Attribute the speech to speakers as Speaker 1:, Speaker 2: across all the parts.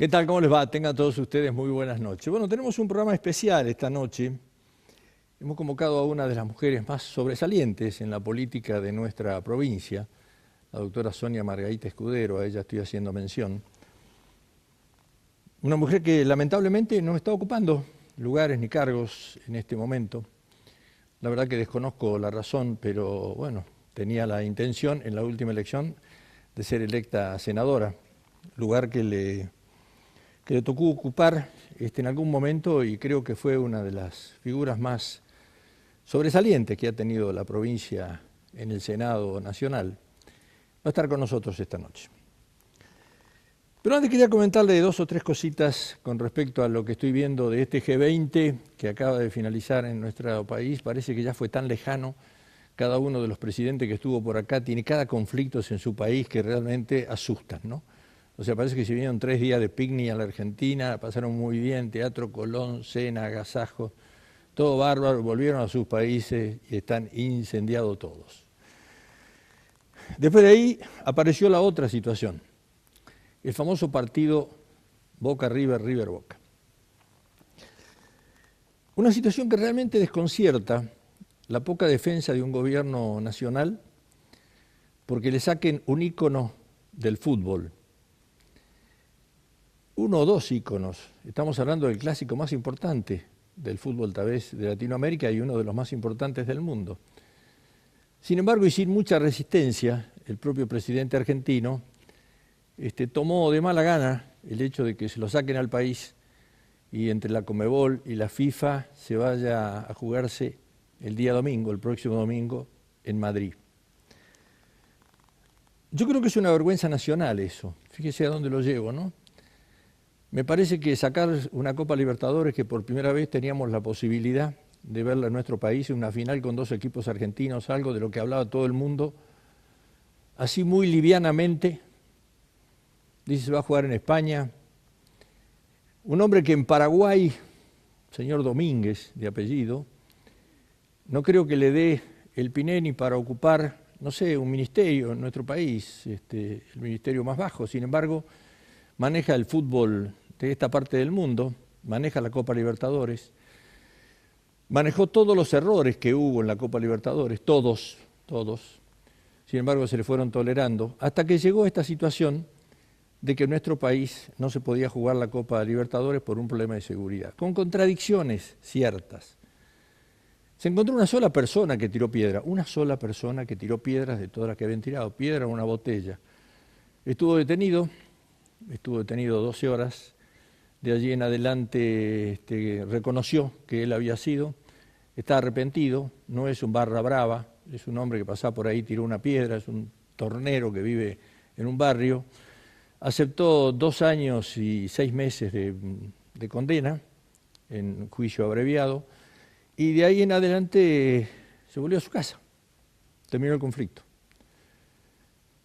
Speaker 1: ¿Qué tal? ¿Cómo les va? Tengan todos ustedes muy buenas noches. Bueno, tenemos un programa especial esta noche. Hemos convocado a una de las mujeres más sobresalientes en la política de nuestra provincia, la doctora Sonia Margarita Escudero, a ella estoy haciendo mención. Una mujer que lamentablemente no está ocupando lugares ni cargos en este momento. La verdad que desconozco la razón, pero bueno, tenía la intención en la última elección de ser electa senadora, lugar que le tocó ocupar en algún momento y creo que fue una de las figuras más sobresalientes que ha tenido la provincia en el Senado Nacional. Va a estar con nosotros esta noche. Pero antes quería comentarle dos o tres cositas con respecto a lo que estoy viendo de este G20 que acaba de finalizar en nuestro país. Parece que ya fue tan lejano. Cada uno de los presidentes que estuvo por acá tiene cada conflicto en su país que realmente asustan, ¿no? O sea, parece que se vinieron 3 días de picnic a la Argentina, pasaron muy bien, Teatro Colón, cena, agasajo, todo bárbaro, volvieron a sus países y están incendiados todos. Después de ahí apareció la otra situación, el famoso partido Boca-River, River-Boca. Una situación que realmente desconcierta la poca defensa de un gobierno nacional porque le saquen un ícono del fútbol. Uno o dos íconos. Estamos hablando del clásico más importante del fútbol tal vez de Latinoamérica y uno de los más importantes del mundo. Sin embargo, y sin mucha resistencia, el propio presidente argentino tomó de mala gana el hecho de que se lo saquen al país y entre la Conmebol y la FIFA se vaya a jugarse el día domingo, el próximo domingo, en Madrid. Yo creo que es una vergüenza nacional eso. Fíjese a dónde lo llevo, ¿no? Me parece que sacar una Copa Libertadores, que por primera vez teníamos la posibilidad de verla en nuestro país, una final con 2 equipos argentinos, algo de lo que hablaba todo el mundo, así muy livianamente, dice se va a jugar en España. Un hombre que en Paraguay, señor Domínguez de apellido, no creo que le dé el Pineni para ocupar, no sé, un ministerio en nuestro país, el ministerio más bajo, sin embargo, maneja el fútbol de esta parte del mundo, maneja la Copa Libertadores, manejó todos los errores que hubo en la Copa Libertadores, todos, sin embargo se le fueron tolerando, hasta que llegó esta situación de que en nuestro país no se podía jugar la Copa Libertadores por un problema de seguridad, con contradicciones ciertas. Se encontró una sola persona que tiró piedra, una sola persona que tiró piedras de todas las que habían tirado, piedra o una botella. Estuvo detenido 12 horas, de allí en adelante reconoció que él había sido, está arrepentido, no es un barra brava, es un hombre que pasaba por ahí, tiró una piedra, es un tornero que vive en un barrio, aceptó 2 años y 6 meses de condena en juicio abreviado y de ahí en adelante se volvió a su casa, terminó el conflicto.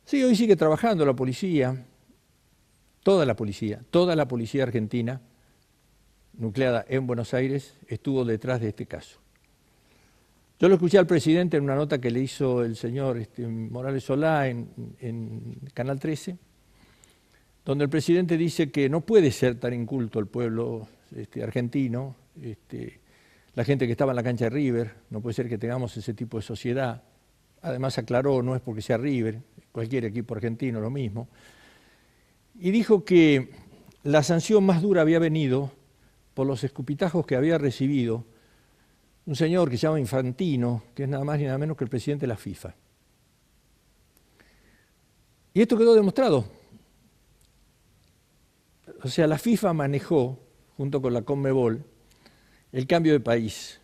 Speaker 1: Sí, hoy sigue trabajando la policía, toda la policía argentina, nucleada en Buenos Aires, estuvo detrás de este caso. Yo lo escuché al presidente en una nota que le hizo el señor Morales Solá en Canal 13, donde el presidente dice que no puede ser tan inculto el pueblo argentino, la gente que estaba en la cancha de River, no puede ser que tengamos ese tipo de sociedad. Además aclaró, no es porque sea River, cualquier equipo argentino lo mismo. Y dijo que la sanción más dura había venido por los escupitajos que había recibido un señor que se llama Infantino, que es nada más ni nada menos que el presidente de la FIFA. Y esto quedó demostrado. O sea, la FIFA manejó, junto con la Conmebol, el cambio de país.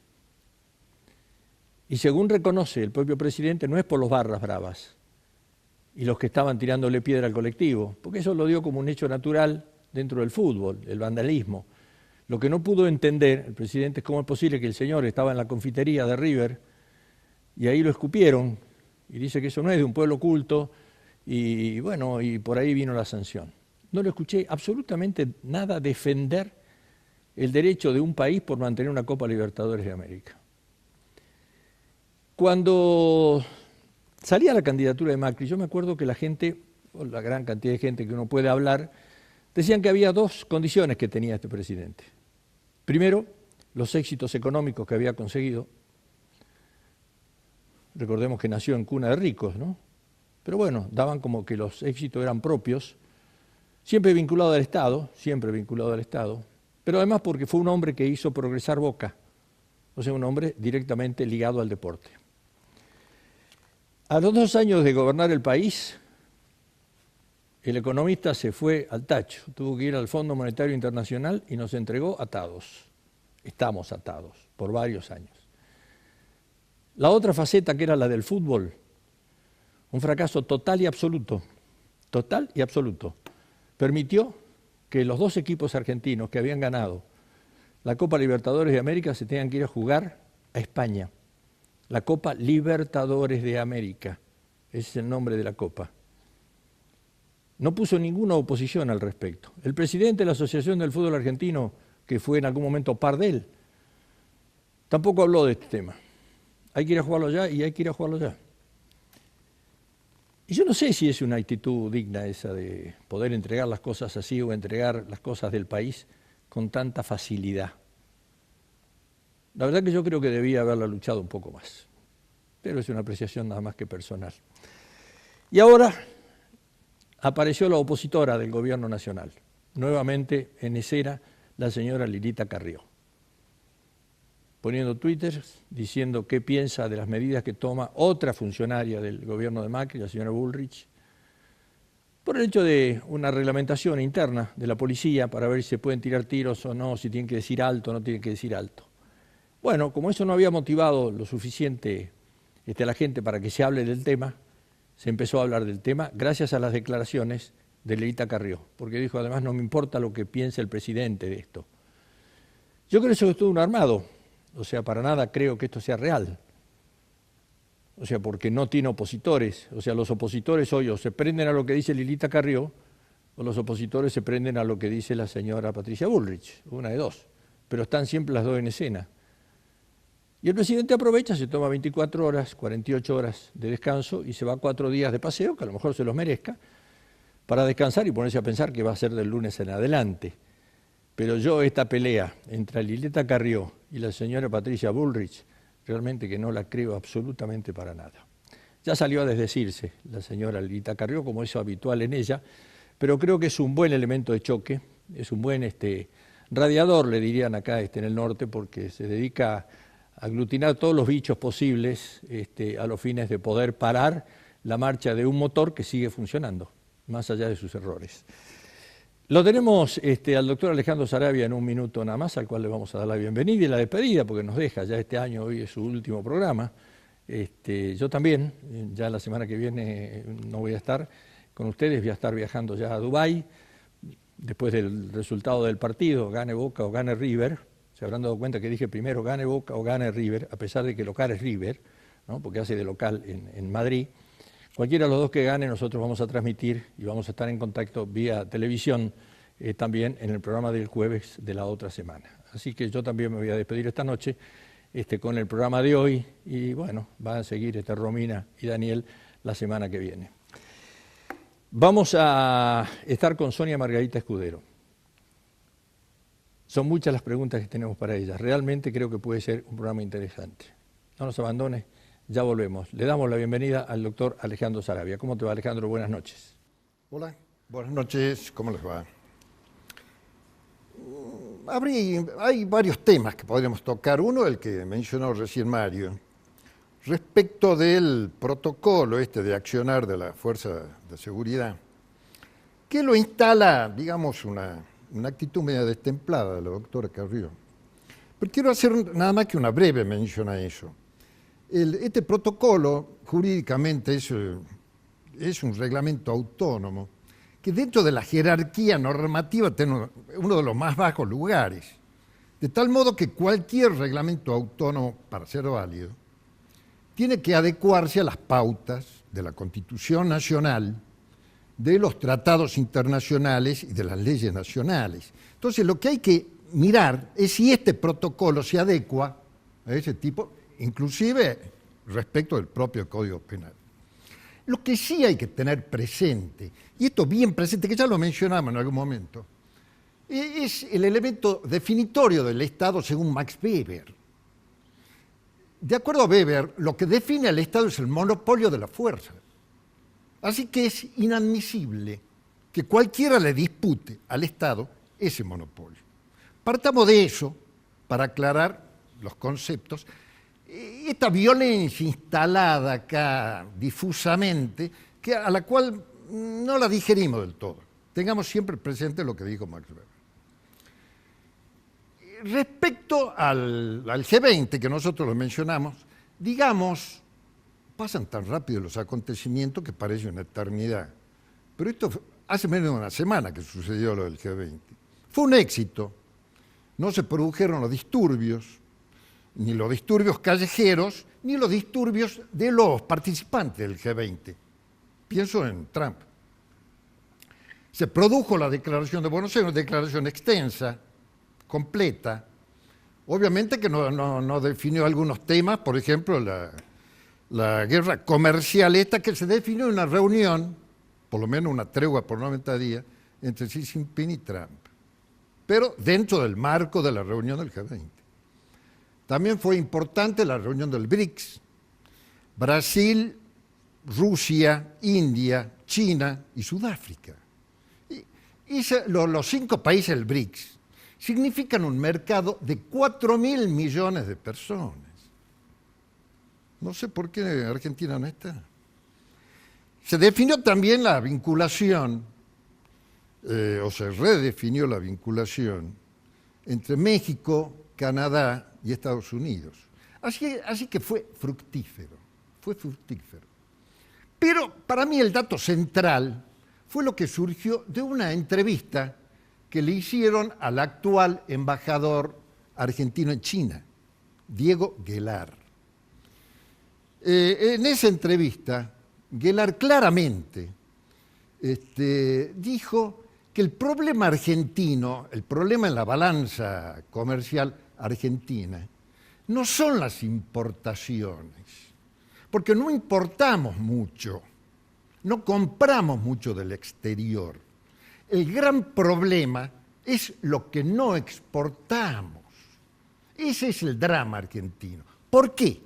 Speaker 1: Y según reconoce el propio presidente, no es por los barras bravas y los que estaban tirándole piedra al colectivo, porque eso lo dio como un hecho natural dentro del fútbol, el vandalismo. Lo que no pudo entender el presidente es cómo es posible que el señor estaba en la confitería de River y ahí lo escupieron y dice que eso no es de un pueblo culto y bueno, y por ahí vino la sanción. No lo escuché absolutamente nada defender el derecho de un país por mantener una Copa Libertadores de América. Cuando salía la candidatura de Macri, yo me acuerdo que la gente, o la gran cantidad de gente que uno puede hablar, decían que había dos condiciones que tenía este presidente. Primero, los éxitos económicos que había conseguido. Recordemos que nació en cuna de ricos, ¿no? Pero bueno, daban como que los éxitos eran propios, siempre vinculado al Estado, pero además porque fue un hombre que hizo progresar Boca, o sea, un hombre directamente ligado al deporte. A los 2 años de gobernar el país, el economista se fue al tacho, tuvo que ir al Fondo Monetario Internacional y nos entregó atados. Estamos atados por varios años. La otra faceta, que era la del fútbol, un fracaso total y absoluto, permitió que los 2 equipos argentinos que habían ganado la Copa Libertadores de América se tengan que ir a jugar a España. La Copa Libertadores de América, ese es el nombre de la Copa. No puso ninguna oposición al respecto. El presidente de la Asociación del Fútbol Argentino, que fue en algún momento par de él, tampoco habló de este tema. Hay que ir a jugarlo allá y hay que ir a jugarlo allá. Y yo no sé si es una actitud digna esa de poder entregar las cosas así o entregar las cosas del país con tanta facilidad. La verdad que yo creo que debía haberla luchado un poco más, pero es una apreciación nada más que personal. Y ahora apareció la opositora del gobierno nacional, nuevamente en escena la señora Lilita Carrió, poniendo twitters diciendo qué piensa de las medidas que toma otra funcionaria del gobierno de Macri, la señora Bullrich, por el hecho de una reglamentación interna de la policía para ver si se pueden tirar tiros o no, si tienen que decir alto o no tienen que decir alto. Bueno, como eso no había motivado lo suficiente a la gente para que se hable del tema, se empezó a hablar del tema gracias a las declaraciones de Lilita Carrió, porque dijo, además, no me importa lo que piense el presidente de esto. Yo creo que eso es todo un armado, o sea, para nada creo que esto sea real. O sea, porque no tiene opositores. O sea, los opositores hoy o se prenden a lo que dice Lilita Carrió o los opositores se prenden a lo que dice la señora Patricia Bullrich, una de dos. Pero están siempre las dos en escena. Y el presidente aprovecha, se toma 24 horas, 48 horas de descanso y se va 4 días de paseo, que a lo mejor se los merezca, para descansar y ponerse a pensar que va a ser del lunes en adelante. Pero yo esta pelea entre Lilita Carrió y la señora Patricia Bullrich, realmente que no la creo absolutamente para nada. Ya salió a desdecirse la señora Lilita Carrió, como es habitual en ella, pero creo que es un buen elemento de choque, es un buen radiador, le dirían acá en el norte, porque se dedica a aglutinar todos los bichos posibles a los fines de poder parar la marcha de un motor que sigue funcionando, más allá de sus errores. Lo tenemos al doctor Alejandro Saravia en un minuto nada más, al cual le vamos a dar la bienvenida y la despedida, porque nos deja ya este año, hoy es su último programa. Yo también, ya la semana que viene no voy a estar con ustedes, voy a estar viajando ya a Dubái, después del resultado del partido, gane Boca o gane River. Se habrán dado cuenta que dije primero gane Boca o gane River, a pesar de que local es River, ¿no? Porque hace de local en Madrid. Cualquiera de los dos que gane, nosotros vamos a transmitir y vamos a estar en contacto vía televisión también en el programa del jueves de la otra semana. Así que yo también me voy a despedir esta noche con el programa de hoy y bueno, van a seguir Romina y Daniel la semana que viene. Vamos a estar con Sonia Margarita Escudero. Son muchas las preguntas que tenemos para ella. Realmente creo que puede ser un programa interesante. No nos abandone. Ya volvemos. Le damos la bienvenida al doctor Alejandro Saravia. ¿Cómo te va, Alejandro? Buenas noches.
Speaker 2: Hola, buenas noches. ¿Cómo les va? Hay varios temas que podríamos tocar. Uno, el que mencionó recién Mario, respecto del protocolo de accionar de la Fuerza de Seguridad, que lo instala, digamos, una actitud media destemplada de la doctora Carrió. Pero quiero hacer nada más que una breve mención a eso. Este protocolo jurídicamente es un reglamento autónomo que dentro de la jerarquía normativa tiene uno de los más bajos lugares, de tal modo que cualquier reglamento autónomo, para ser válido, tiene que adecuarse a las pautas de la Constitución Nacional, de los tratados internacionales y de las leyes nacionales. Entonces, lo que hay que mirar es si este protocolo se adecua a ese tipo, inclusive respecto del propio Código Penal. Lo que sí hay que tener presente, y esto bien presente, que ya lo mencionamos en algún momento, es el elemento definitorio del Estado según Max Weber. De acuerdo a Weber, lo que define al Estado es el monopolio de la fuerza. Así que es inadmisible que cualquiera le dispute al Estado ese monopolio. Partamos de eso para aclarar los conceptos. Esta violencia instalada acá difusamente, a la cual no la digerimos del todo. Tengamos siempre presente lo que dijo Max Weber. Respecto al G20, que nosotros lo mencionamos, digamos, pasan tan rápido los acontecimientos que parece una eternidad. Pero esto hace menos de una semana que sucedió lo del G20. Fue un éxito. No se produjeron los disturbios, ni los disturbios callejeros, ni los disturbios de los participantes del G20. Pienso en Trump. Se produjo la declaración de Buenos Aires, una declaración extensa, completa. Obviamente que no definió algunos temas, por ejemplo, la guerra comercial esta que se definió en una reunión, por lo menos una tregua por 90 días, entre Xi Jinping y Trump, pero dentro del marco de la reunión del G20. También fue importante la reunión del BRICS, Brasil, Rusia, India, China y Sudáfrica. Los 5 países del BRICS significan un mercado de 4.000 millones de personas. No sé por qué Argentina no está. Se definió también la vinculación, o se redefinió la vinculación entre México, Canadá y Estados Unidos. Así que fue fructífero. Pero para mí el dato central fue lo que surgió de una entrevista que le hicieron al actual embajador argentino en China, Diego Guelar. En esa entrevista, Guelar claramente dijo que el problema argentino, el problema en la balanza comercial argentina, no son las importaciones, porque no importamos mucho, no compramos mucho del exterior. El gran problema es lo que no exportamos. Ese es el drama argentino. ¿Por qué?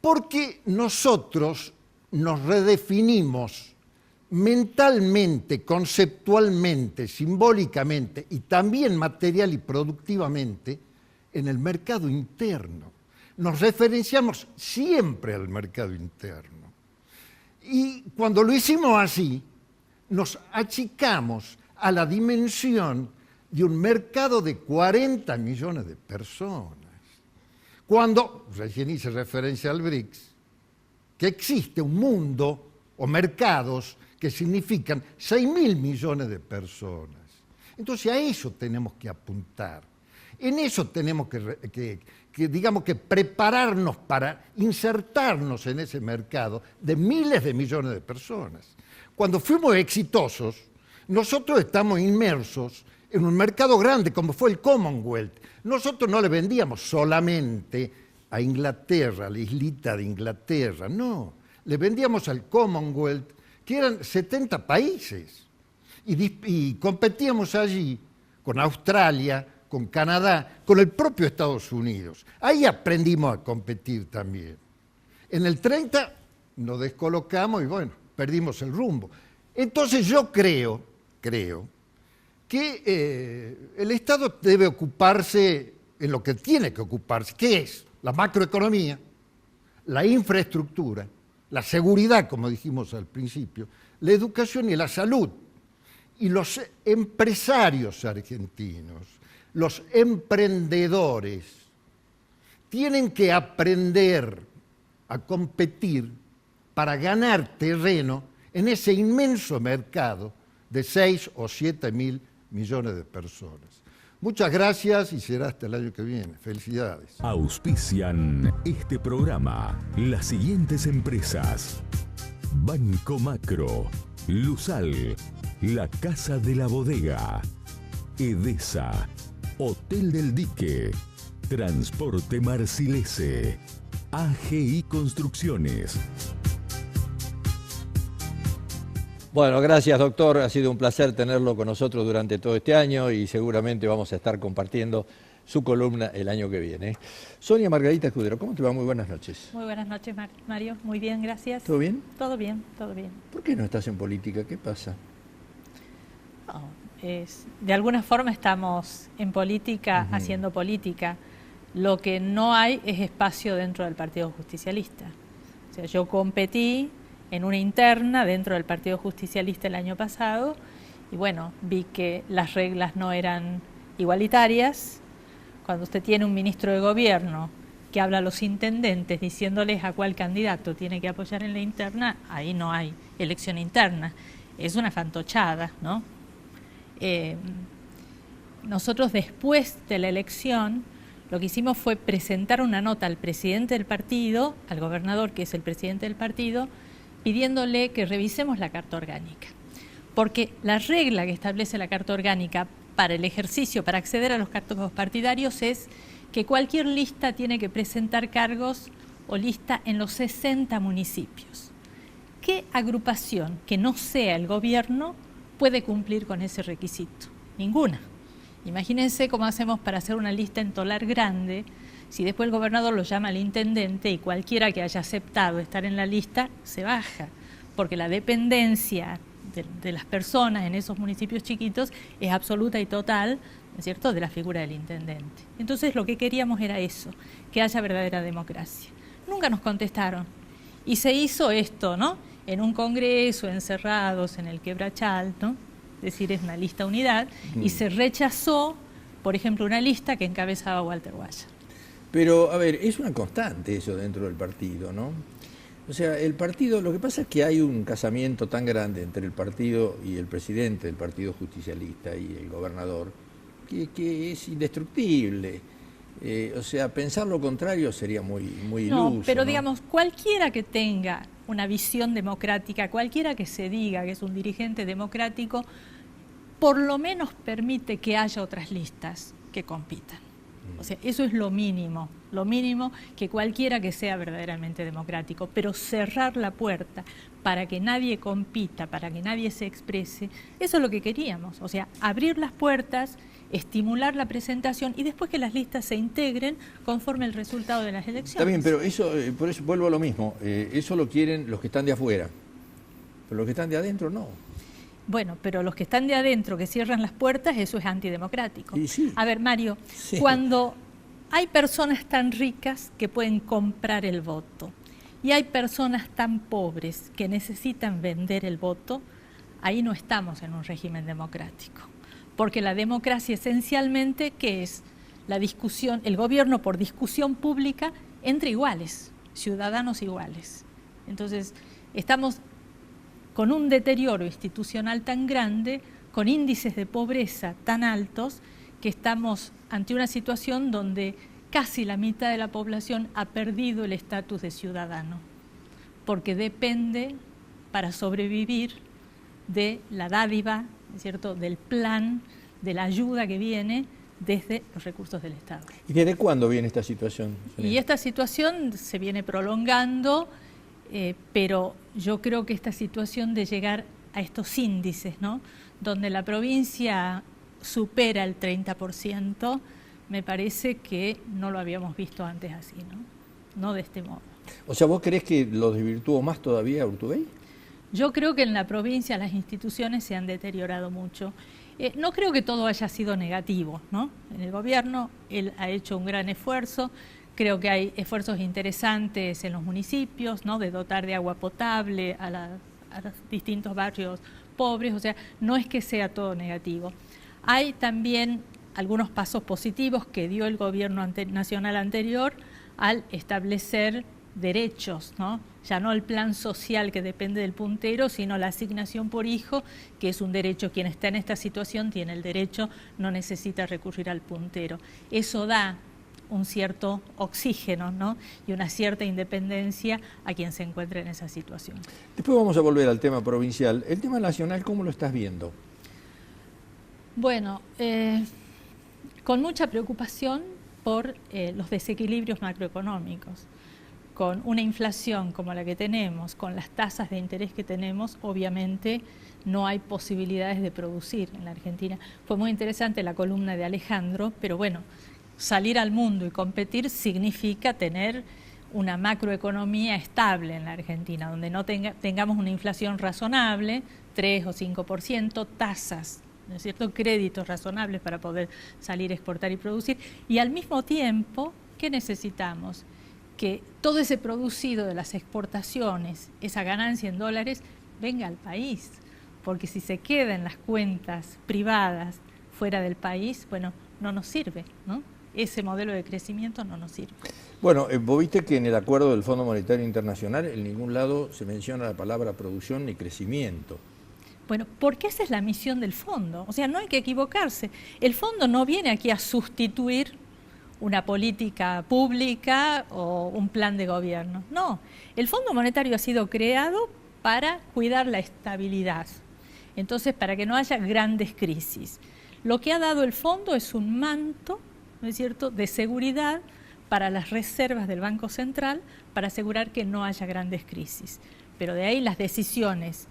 Speaker 2: Porque nosotros nos redefinimos mentalmente, conceptualmente, simbólicamente y también material y productivamente en el mercado interno. Nos referenciamos siempre al mercado interno. Y cuando lo hicimos así, nos achicamos a la dimensión de un mercado de 40 millones de personas. Cuando, recién hice referencia al BRICS, que existe un mundo o mercados que significan 6.000 millones de personas. Entonces a eso tenemos que apuntar. En eso tenemos que prepararnos para insertarnos en ese mercado de miles de millones de personas. Cuando fuimos exitosos, nosotros estamos inmersos en un mercado grande como fue el Commonwealth. Nosotros no le vendíamos solamente a Inglaterra, a la islita de Inglaterra, no. Le vendíamos al Commonwealth, que eran 70 países. Y competíamos allí con Australia, con Canadá, con el propio Estados Unidos. Ahí aprendimos a competir también. En el 30 nos descolocamos y bueno, perdimos el rumbo. Entonces yo creo que el Estado debe ocuparse en lo que tiene que ocuparse, que es la macroeconomía, la infraestructura, la seguridad, como dijimos al principio, la educación y la salud. Y los empresarios argentinos, los emprendedores, tienen que aprender a competir para ganar terreno en ese inmenso mercado de 6 o 7 mil millones de personas. Muchas gracias y será hasta el año que viene. Felicidades.
Speaker 3: Auspician este programa las siguientes empresas: Banco Macro, Lusal, La Casa de la Bodega, Edesa, Hotel del Dique, Transporte Marcilese, AGI Construcciones.
Speaker 1: Bueno, gracias doctor, ha sido un placer tenerlo con nosotros durante todo este año y seguramente vamos a estar compartiendo su columna el año que viene. Sonia Margarita Escudero, ¿cómo te va? Muy buenas noches.
Speaker 4: Muy buenas noches, Mario. Muy bien, gracias.
Speaker 1: ¿Todo bien?
Speaker 4: Todo bien, todo bien.
Speaker 1: ¿Por qué no estás en política? ¿Qué pasa?
Speaker 4: No, de alguna forma estamos en política, haciendo política. Lo que no hay es espacio dentro del Partido Justicialista. O sea, yo competí en una interna dentro del Partido Justicialista el año pasado y bueno, vi que las reglas no eran igualitarias. Cuando usted tiene un ministro de gobierno que habla a los intendentes diciéndoles a cuál candidato tiene que apoyar en la interna, ahí no hay elección interna. Es una fantochada, ¿no? Nosotros después de la elección lo que hicimos fue presentar una nota al presidente del partido, al gobernador que es el presidente del partido, pidiéndole que revisemos la carta orgánica. Porque la regla que establece la carta orgánica para el ejercicio, para acceder a los cargos partidarios es que cualquier lista tiene que presentar cargos o lista en los 60 municipios. ¿Qué agrupación que no sea el gobierno puede cumplir con ese requisito? Ninguna. Imagínense cómo hacemos para hacer una lista en Tolar Grande, si después el gobernador lo llama al intendente y cualquiera que haya aceptado estar en la lista se baja, porque la dependencia de las personas en esos municipios chiquitos es absoluta y total, ¿no es cierto?, de la figura del intendente. Entonces lo que queríamos era eso, que haya verdadera democracia. Nunca nos contestaron. Y se hizo esto, ¿no?, en un congreso, encerrados en el Quebrachal, ¿no?, es decir, es una lista unidad, y se rechazó, por ejemplo, una lista que encabezaba Walter Guaya.
Speaker 1: Pero, a ver, es una constante eso dentro del partido, ¿no? O sea, el partido, lo que pasa es que hay un casamiento tan grande entre el partido y el presidente del Partido Justicialista y el gobernador, que es indestructible. O sea, pensar lo contrario sería muy iluso.
Speaker 4: No, pero
Speaker 1: ¿no?
Speaker 4: digamos, cualquiera que tenga una visión democrática, cualquiera que se diga que es un dirigente democrático, por lo menos permite que haya otras listas que compitan. O sea, eso es lo mínimo que cualquiera que sea verdaderamente democrático, pero cerrar la puerta para que nadie compita, para que nadie se exprese, eso es lo que queríamos, o sea, abrir las puertas, estimular la presentación y después que las listas se integren conforme el resultado de las elecciones.
Speaker 1: Está bien, pero eso, por eso vuelvo a lo mismo, eso lo quieren los que están de afuera, pero los que están de adentro no.
Speaker 4: Bueno, pero los que están de adentro, que cierran las puertas, eso es antidemocrático.
Speaker 1: Y sí.
Speaker 4: A ver, Mario,
Speaker 1: Sí.
Speaker 4: Cuando hay personas tan ricas que pueden comprar el voto y hay personas tan pobres que necesitan vender el voto, ahí no estamos en un régimen democrático. Porque la democracia esencialmente, ¿qué es? La discusión, el gobierno por discusión pública entre iguales, ciudadanos iguales. Entonces, estamos con un deterioro institucional tan grande, con índices de pobreza tan altos, que estamos ante una situación donde casi la mitad de la población ha perdido el estatus de ciudadano, porque depende para sobrevivir de la dádiva, ¿no es cierto?, del plan, de la ayuda que viene desde los recursos del Estado.
Speaker 1: ¿Y desde cuándo viene esta situación?
Speaker 4: Y esta situación se viene prolongando, pero yo creo que esta situación de llegar a estos índices, ¿no?, donde la provincia supera el 30%, me parece que no lo habíamos visto antes así, no de este modo.
Speaker 1: O sea, ¿vos creés que lo desvirtuó más todavía Urtubey?
Speaker 4: Yo creo que en la provincia las instituciones se han deteriorado mucho. No creo que todo haya sido negativo, ¿no? En el gobierno él ha hecho un gran esfuerzo. Creo que hay esfuerzos interesantes en los municipios, ¿no?, de dotar de agua potable a los distintos barrios pobres. O sea, no es que sea todo negativo. Hay también algunos pasos positivos que dio el gobierno nacional anterior al establecer derechos, ¿no? Ya no el plan social que depende del puntero, sino la asignación por hijo, que es un derecho. Quien está en esta situación tiene el derecho, no necesita recurrir al puntero. Eso da un cierto oxígeno, ¿no?, y una cierta independencia a quien se encuentre en esa situación.
Speaker 1: Después vamos a volver al tema provincial. El tema nacional, ¿cómo lo estás viendo?
Speaker 4: Bueno, con mucha preocupación por los desequilibrios macroeconómicos, con una inflación como la que tenemos, con las tasas de interés que tenemos, obviamente no hay posibilidades de producir en la Argentina. Fue muy interesante la columna de Alejandro, pero bueno, salir al mundo y competir significa tener una macroeconomía estable en la Argentina, donde no tengamos una inflación razonable, 3 o 5%, tasas, ¿no es cierto?, créditos razonables para poder salir, exportar y producir, y al mismo tiempo, ¿qué necesitamos? Que todo ese producido de las exportaciones, esa ganancia en dólares, venga al país, porque si se queda en las cuentas privadas fuera del país, bueno, no nos sirve, ¿no? Ese modelo de crecimiento no nos sirve.
Speaker 1: Bueno, vos viste que en el acuerdo del Fondo Monetario Internacional en ningún lado se menciona la palabra producción ni crecimiento.
Speaker 4: Bueno, porque esa es la misión del fondo, o sea, no hay que equivocarse. El fondo no viene aquí a sustituir una política pública o un plan de gobierno. No, el Fondo Monetario ha sido creado para cuidar la estabilidad, entonces para que no haya grandes crisis. Lo que ha dado el fondo es un manto, ¿no es cierto?, de seguridad para las reservas del Banco Central para asegurar que no haya grandes crisis. Pero de ahí las decisiones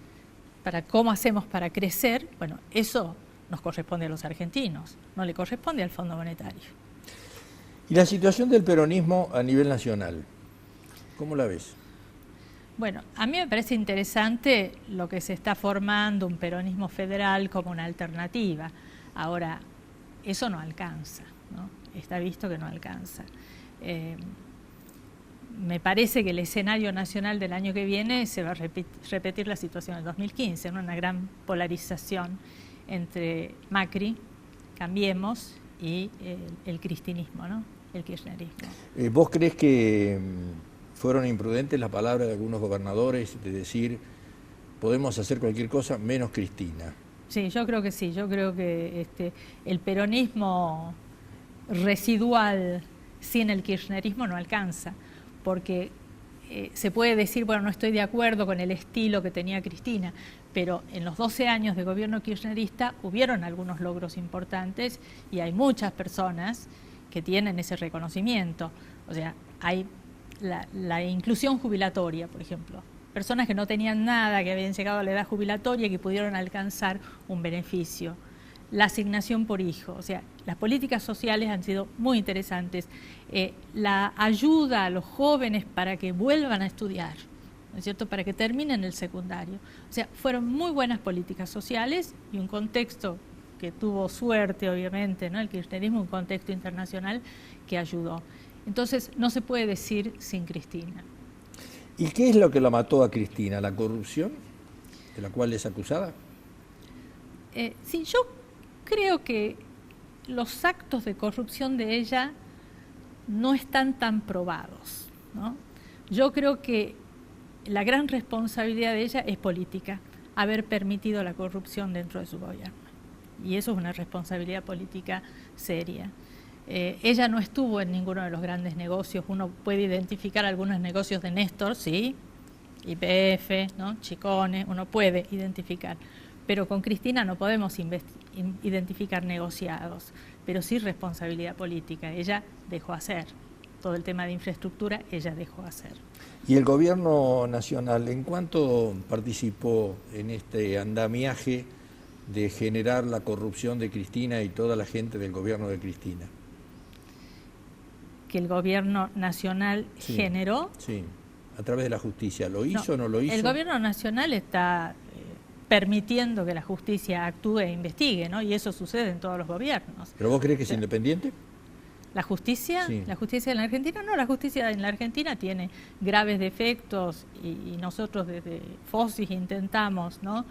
Speaker 4: para cómo hacemos para crecer, bueno, eso nos corresponde a los argentinos, no le corresponde al Fondo Monetario.
Speaker 1: ¿Y la situación del peronismo a nivel nacional? ¿Cómo la ves?
Speaker 4: Bueno, a mí me parece interesante lo que se está formando, un peronismo federal como una alternativa. Ahora, eso no alcanza, ¿no? Está visto que no alcanza. Me parece que el escenario nacional del año que viene se va a repetir la situación del 2015, ¿no? Una gran polarización entre Macri, Cambiemos y el cristinismo, ¿no?, el kirchnerismo.
Speaker 1: ¿Vos crees que fueron imprudentes las palabras de algunos gobernadores de decir podemos hacer cualquier cosa menos Cristina?
Speaker 4: Sí, yo creo que sí. Yo creo que el peronismo residual sin el kirchnerismo no alcanza, porque se puede decir, bueno, no estoy de acuerdo con el estilo que tenía Cristina, pero en los 12 años de gobierno kirchnerista hubieron algunos logros importantes y hay muchas personas que tienen ese reconocimiento. O sea, hay la inclusión jubilatoria, por ejemplo. Personas que no tenían nada, que habían llegado a la edad jubilatoria y que pudieron alcanzar un beneficio. La asignación por hijo, o sea, las políticas sociales han sido muy interesantes. La ayuda a los jóvenes para que vuelvan a estudiar, ¿no es cierto?, para que terminen el secundario. O sea, fueron muy buenas políticas sociales y un contexto que tuvo suerte, obviamente, ¿no?, el kirchnerismo, un contexto internacional que ayudó. Entonces, no se puede decir sin Cristina.
Speaker 1: ¿Y qué es lo que la mató a Cristina? ¿La corrupción de la cual es acusada?
Speaker 4: Sí, yo creo que los actos de corrupción de ella no están tan probados, ¿no? Yo creo que la gran responsabilidad de ella es política, haber permitido la corrupción dentro de su gobierno. Y eso es una responsabilidad política seria. Ella no estuvo en ninguno de los grandes negocios. Uno puede identificar algunos negocios de Néstor, sí, YPF, ¿no?, Chicone, uno puede identificar. Pero con Cristina no podemos identificar negociados, pero sí responsabilidad política. Ella dejó hacer. Todo el tema de infraestructura, ella dejó hacer.
Speaker 1: ¿Y el gobierno nacional en cuánto participó en este andamiaje de generar la corrupción de Cristina y toda la gente del gobierno de Cristina?
Speaker 4: ¿Que el gobierno nacional generó?
Speaker 1: Sí, a través de la justicia. ¿Lo hizo o no lo hizo?
Speaker 4: El gobierno nacional está permitiendo que la justicia actúe e investigue, ¿no? Y eso sucede en todos los gobiernos.
Speaker 1: ¿Pero vos crees que es independiente?
Speaker 4: ¿La justicia?
Speaker 1: Sí.
Speaker 4: ¿La justicia en la Argentina? No, la justicia en la Argentina tiene graves defectos y nosotros desde FOSIS intentamos, ¿no?,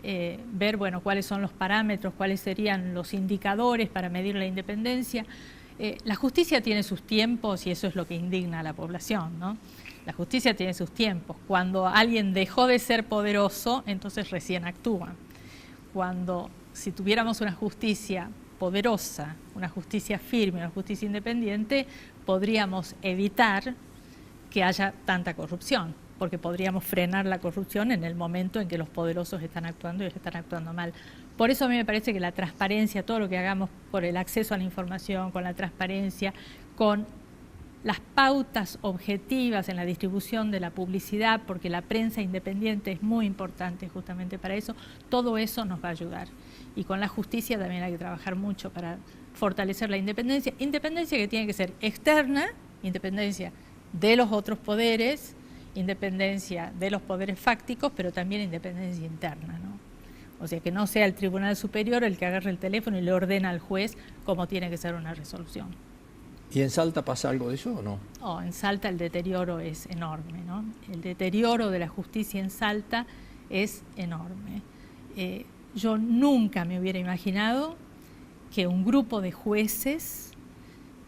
Speaker 4: ver, bueno, cuáles son los parámetros, cuáles serían los indicadores para medir la independencia. La justicia tiene sus tiempos y eso es lo que indigna a la población, ¿no? La justicia tiene sus tiempos. Cuando alguien dejó de ser poderoso, entonces recién actúa. Si tuviéramos una justicia poderosa, una justicia firme, una justicia independiente, podríamos evitar que haya tanta corrupción, porque podríamos frenar la corrupción en el momento en que los poderosos están actuando y están actuando mal. Por eso a mí me parece que la transparencia, todo lo que hagamos por el acceso a la información, con la transparencia, con las pautas objetivas en la distribución de la publicidad, porque la prensa independiente es muy importante justamente para eso, todo eso nos va a ayudar. Y con la justicia también hay que trabajar mucho para fortalecer la independencia, independencia que tiene que ser externa, independencia de los otros poderes, independencia de los poderes fácticos, pero también independencia interna, ¿no? O sea, que no sea el Tribunal Superior el que agarre el teléfono y le ordena al juez cómo tiene que ser una resolución.
Speaker 1: ¿Y en Salta pasa algo de eso o no?
Speaker 4: Oh, en Salta el deterioro es enorme, ¿no? El deterioro de la justicia en Salta es enorme. Yo nunca me hubiera imaginado que un grupo de jueces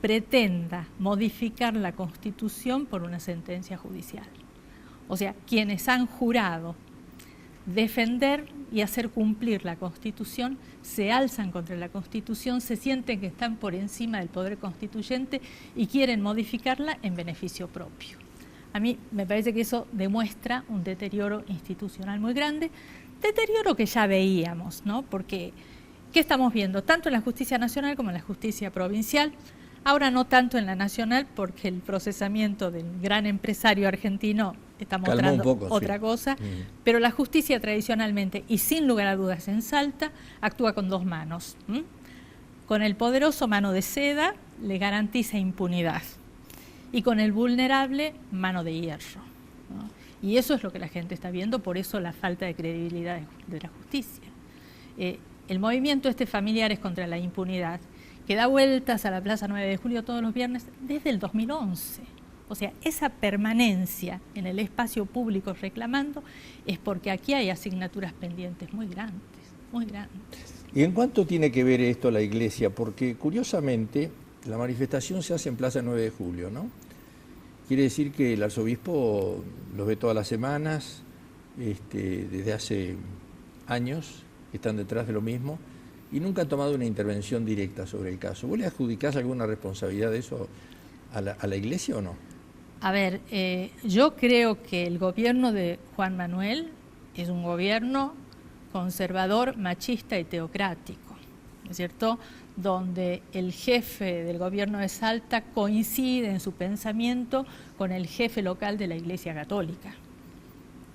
Speaker 4: pretenda modificar la Constitución por una sentencia judicial. O sea, quienes han jurado defender y hacer cumplir la Constitución se alzan contra la Constitución, se sienten que están por encima del poder constituyente y quieren modificarla en beneficio propio. A mí me parece que eso demuestra un deterioro institucional muy grande, deterioro que ya veíamos, ¿no? Porque, ¿qué estamos viendo? Tanto en la justicia nacional como en la justicia provincial, ahora no tanto en la nacional porque el procesamiento del gran empresario argentino está mostrando otra cosa, pero la justicia tradicionalmente y sin lugar a dudas en Salta actúa con dos manos. Con el poderoso, mano de seda, le garantiza impunidad, y con el vulnerable, mano de hierro, ¿no? Y eso es lo que la gente está viendo, por eso la falta de credibilidad de la justicia. El movimiento Familiares contra la Impunidad, que da vueltas a la Plaza 9 de Julio todos los viernes desde el 2011. O sea, esa permanencia en el espacio público reclamando es porque aquí hay asignaturas pendientes muy grandes, muy grandes.
Speaker 1: ¿Y en cuánto tiene que ver esto la Iglesia? Porque curiosamente la manifestación se hace en Plaza 9 de Julio, ¿no? Quiere decir que el arzobispo los ve todas las semanas, desde hace años, están detrás de lo mismo, y nunca han tomado una intervención directa sobre el caso. ¿Vos le adjudicás alguna responsabilidad de eso a la Iglesia o no?
Speaker 4: A ver, yo creo que el gobierno de Juan Manuel es un gobierno conservador, machista y teocrático, ¿no es cierto?, donde el jefe del gobierno de Salta coincide en su pensamiento con el jefe local de la Iglesia Católica.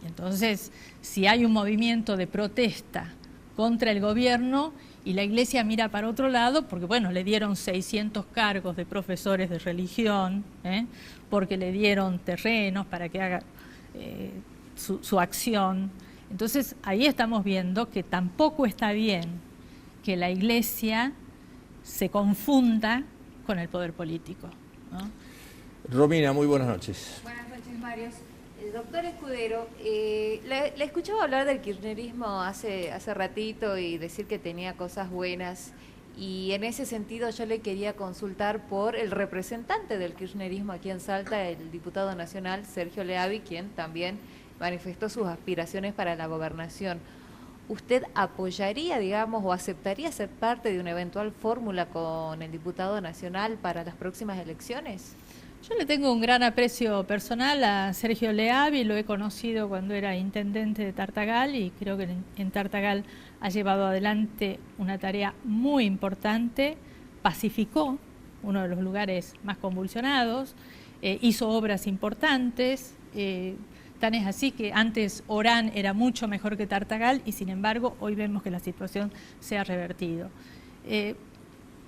Speaker 4: Entonces, si hay un movimiento de protesta contra el gobierno y la Iglesia mira para otro lado, porque bueno, le dieron 600 cargos de profesores de religión, porque le dieron terrenos para que haga su acción. Entonces, ahí estamos viendo que tampoco está bien que la Iglesia se confunda con el poder político, ¿no?
Speaker 1: Romina, muy buenas noches.
Speaker 5: Buenas noches, Mario. Doctor Escudero, le escuchaba hablar del kirchnerismo hace ratito y decir que tenía cosas buenas, y en ese sentido yo le quería consultar por el representante del kirchnerismo aquí en Salta, el diputado nacional Sergio Leavi, quien también manifestó sus aspiraciones para la gobernación. ¿Usted apoyaría, digamos, o aceptaría ser parte de una eventual fórmula con el diputado nacional para las próximas elecciones?
Speaker 4: Yo le tengo un gran aprecio personal a Sergio Leavi, lo he conocido cuando era intendente de Tartagal y creo que en Tartagal ha llevado adelante una tarea muy importante, pacificó uno de los lugares más convulsionados, hizo obras importantes, tan es así que antes Orán era mucho mejor que Tartagal y sin embargo hoy vemos que la situación se ha revertido.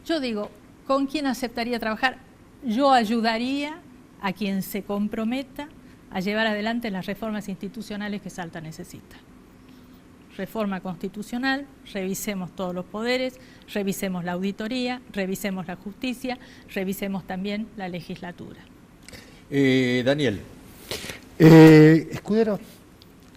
Speaker 4: Yo digo, ¿con quién aceptaría trabajar? Yo ayudaría a quien se comprometa a llevar adelante las reformas institucionales que Salta necesita. Reforma constitucional, revisemos todos los poderes, revisemos la auditoría, revisemos la justicia, revisemos también la legislatura.
Speaker 1: Daniel.
Speaker 6: Escudero,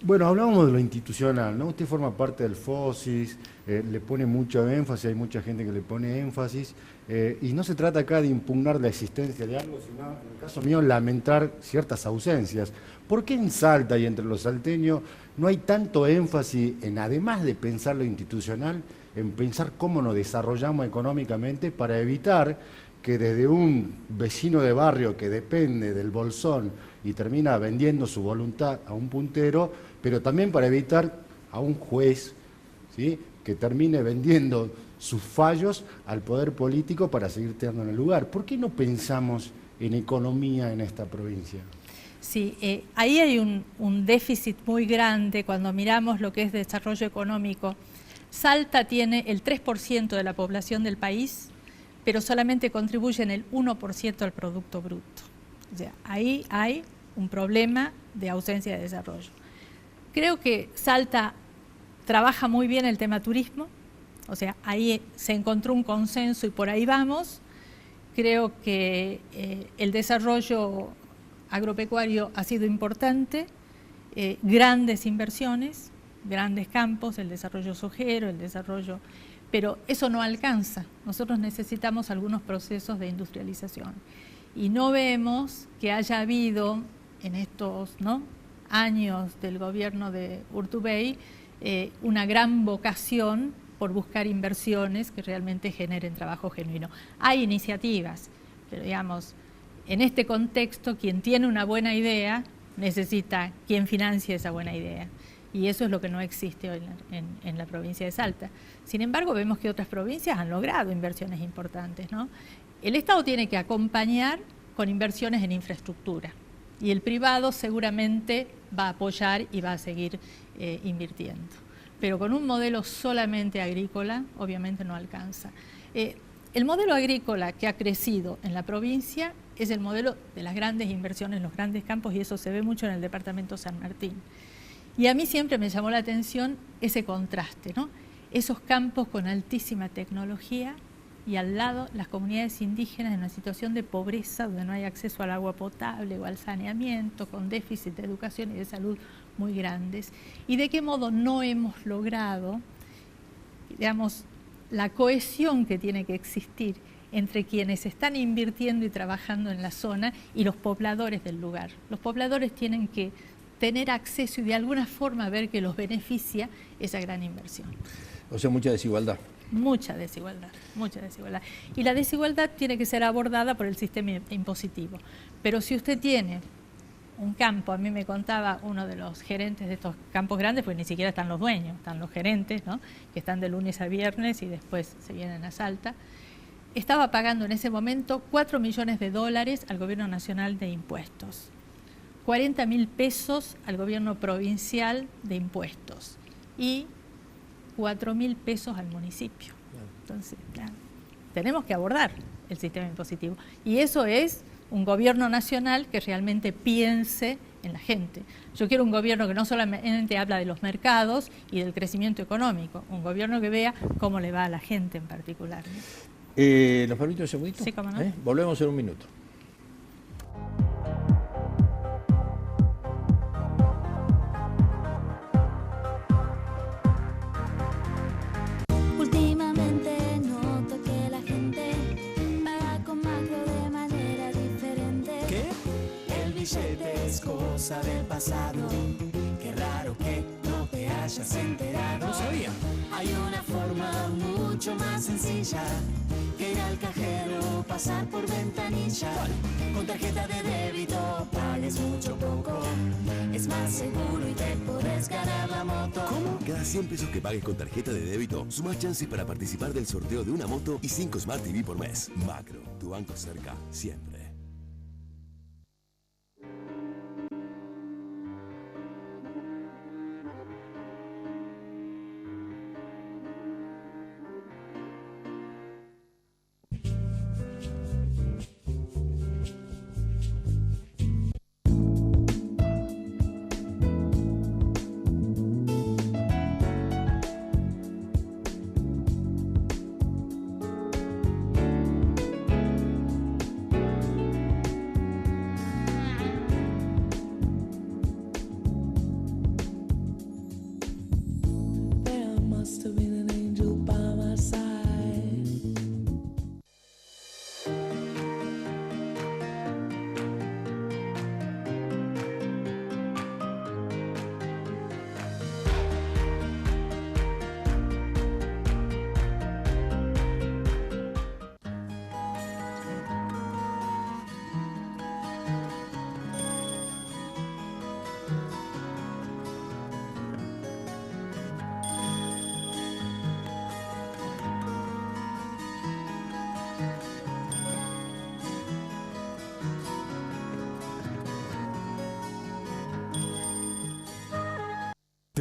Speaker 6: bueno, hablábamos de lo institucional, ¿no? Usted forma parte del FOSIS, le pone mucho énfasis, hay mucha gente que le pone énfasis, y no se trata acá de impugnar la existencia de algo, sino, en el caso mío, lamentar ciertas ausencias. ¿Por qué en Salta y entre los salteños no hay tanto énfasis en, además de pensar lo institucional, en pensar cómo nos desarrollamos económicamente para evitar que desde un vecino de barrio que depende del bolsón y termina vendiendo su voluntad a un puntero, pero también para evitar a un juez, ¿sí?, que termine vendiendo sus fallos al poder político para seguir teniendo en el lugar? ¿Por qué no pensamos en economía en esta provincia?
Speaker 4: Sí, ahí hay un déficit muy grande cuando miramos lo que es desarrollo económico. Salta tiene el 3% de la población del país, pero solamente contribuyen el 1% al Producto Bruto. O sea, ahí hay un problema de ausencia de desarrollo. Creo que Salta trabaja muy bien el tema turismo, o sea, ahí se encontró un consenso y por ahí vamos. Creo que el desarrollo agropecuario ha sido importante, grandes inversiones, grandes campos, el desarrollo sojero, el desarrollo... Pero eso no alcanza. Nosotros necesitamos algunos procesos de industrialización. Y no vemos que haya habido en estos años del gobierno de Urtubey una gran vocación por buscar inversiones que realmente generen trabajo genuino. Hay iniciativas, pero digamos, en este contexto, quien tiene una buena idea necesita quien financie esa buena idea. Y eso es lo que no existe hoy en la provincia de Salta. Sin embargo, vemos que otras provincias han logrado inversiones importantes, ¿no? El Estado tiene que acompañar con inversiones en infraestructura y el privado seguramente va a apoyar y va a seguir invirtiendo. Pero con un modelo solamente agrícola, obviamente no alcanza. El modelo agrícola que ha crecido en la provincia es el modelo de las grandes inversiones, los grandes campos, y eso se ve mucho en el departamento San Martín. Y a mí siempre me llamó la atención ese contraste, ¿no? Esos campos con altísima tecnología y al lado las comunidades indígenas en una situación de pobreza donde no hay acceso al agua potable o al saneamiento, con déficit de educación y de salud muy grandes. Y de qué modo no hemos logrado, digamos, la cohesión que tiene que existir entre quienes están invirtiendo y trabajando en la zona y los pobladores del lugar. Los pobladores tienen que tener acceso y de alguna forma ver que los beneficia esa gran inversión.
Speaker 1: O sea, mucha desigualdad.
Speaker 4: Mucha desigualdad, mucha desigualdad. Y la desigualdad tiene que ser abordada por el sistema impositivo. Pero si usted tiene un campo, a mí me contaba uno de los gerentes de estos campos grandes, pues ni siquiera están los dueños, están los gerentes, ¿no? Que están de lunes a viernes y después se vienen a Salta. Estaba pagando en ese momento $4 millones al gobierno nacional de impuestos, 40.000 pesos al gobierno provincial de impuestos y 4.000 pesos al municipio. Entonces, claro, tenemos que abordar el sistema impositivo. Y eso es un gobierno nacional que realmente piense en la gente. Yo quiero un gobierno que no solamente habla de los mercados y del crecimiento económico, un gobierno que vea cómo le va a la gente en particular, ¿no?
Speaker 1: ¿Nos permite un segundito?
Speaker 4: Sí, cómo no.
Speaker 1: Volvemos en un minuto.
Speaker 7: Últimamente noto que la gente paga con macro de manera diferente.
Speaker 8: ¿Qué? El billete es cosa del pasado. Qué raro que no te hayas enterado.
Speaker 9: No sabía.
Speaker 7: Hay una forma mucho más sencilla que ir al cajero, pasar por ventanilla. Con tarjeta de débito pagues mucho poco. Es más seguro y te podés ganar la moto.
Speaker 9: ¿Cómo? Cada 100 pesos que pagues con tarjeta de débito, sumás chances para participar del sorteo de una moto y 5 Smart TV por mes. Macro, tu banco cerca, siempre.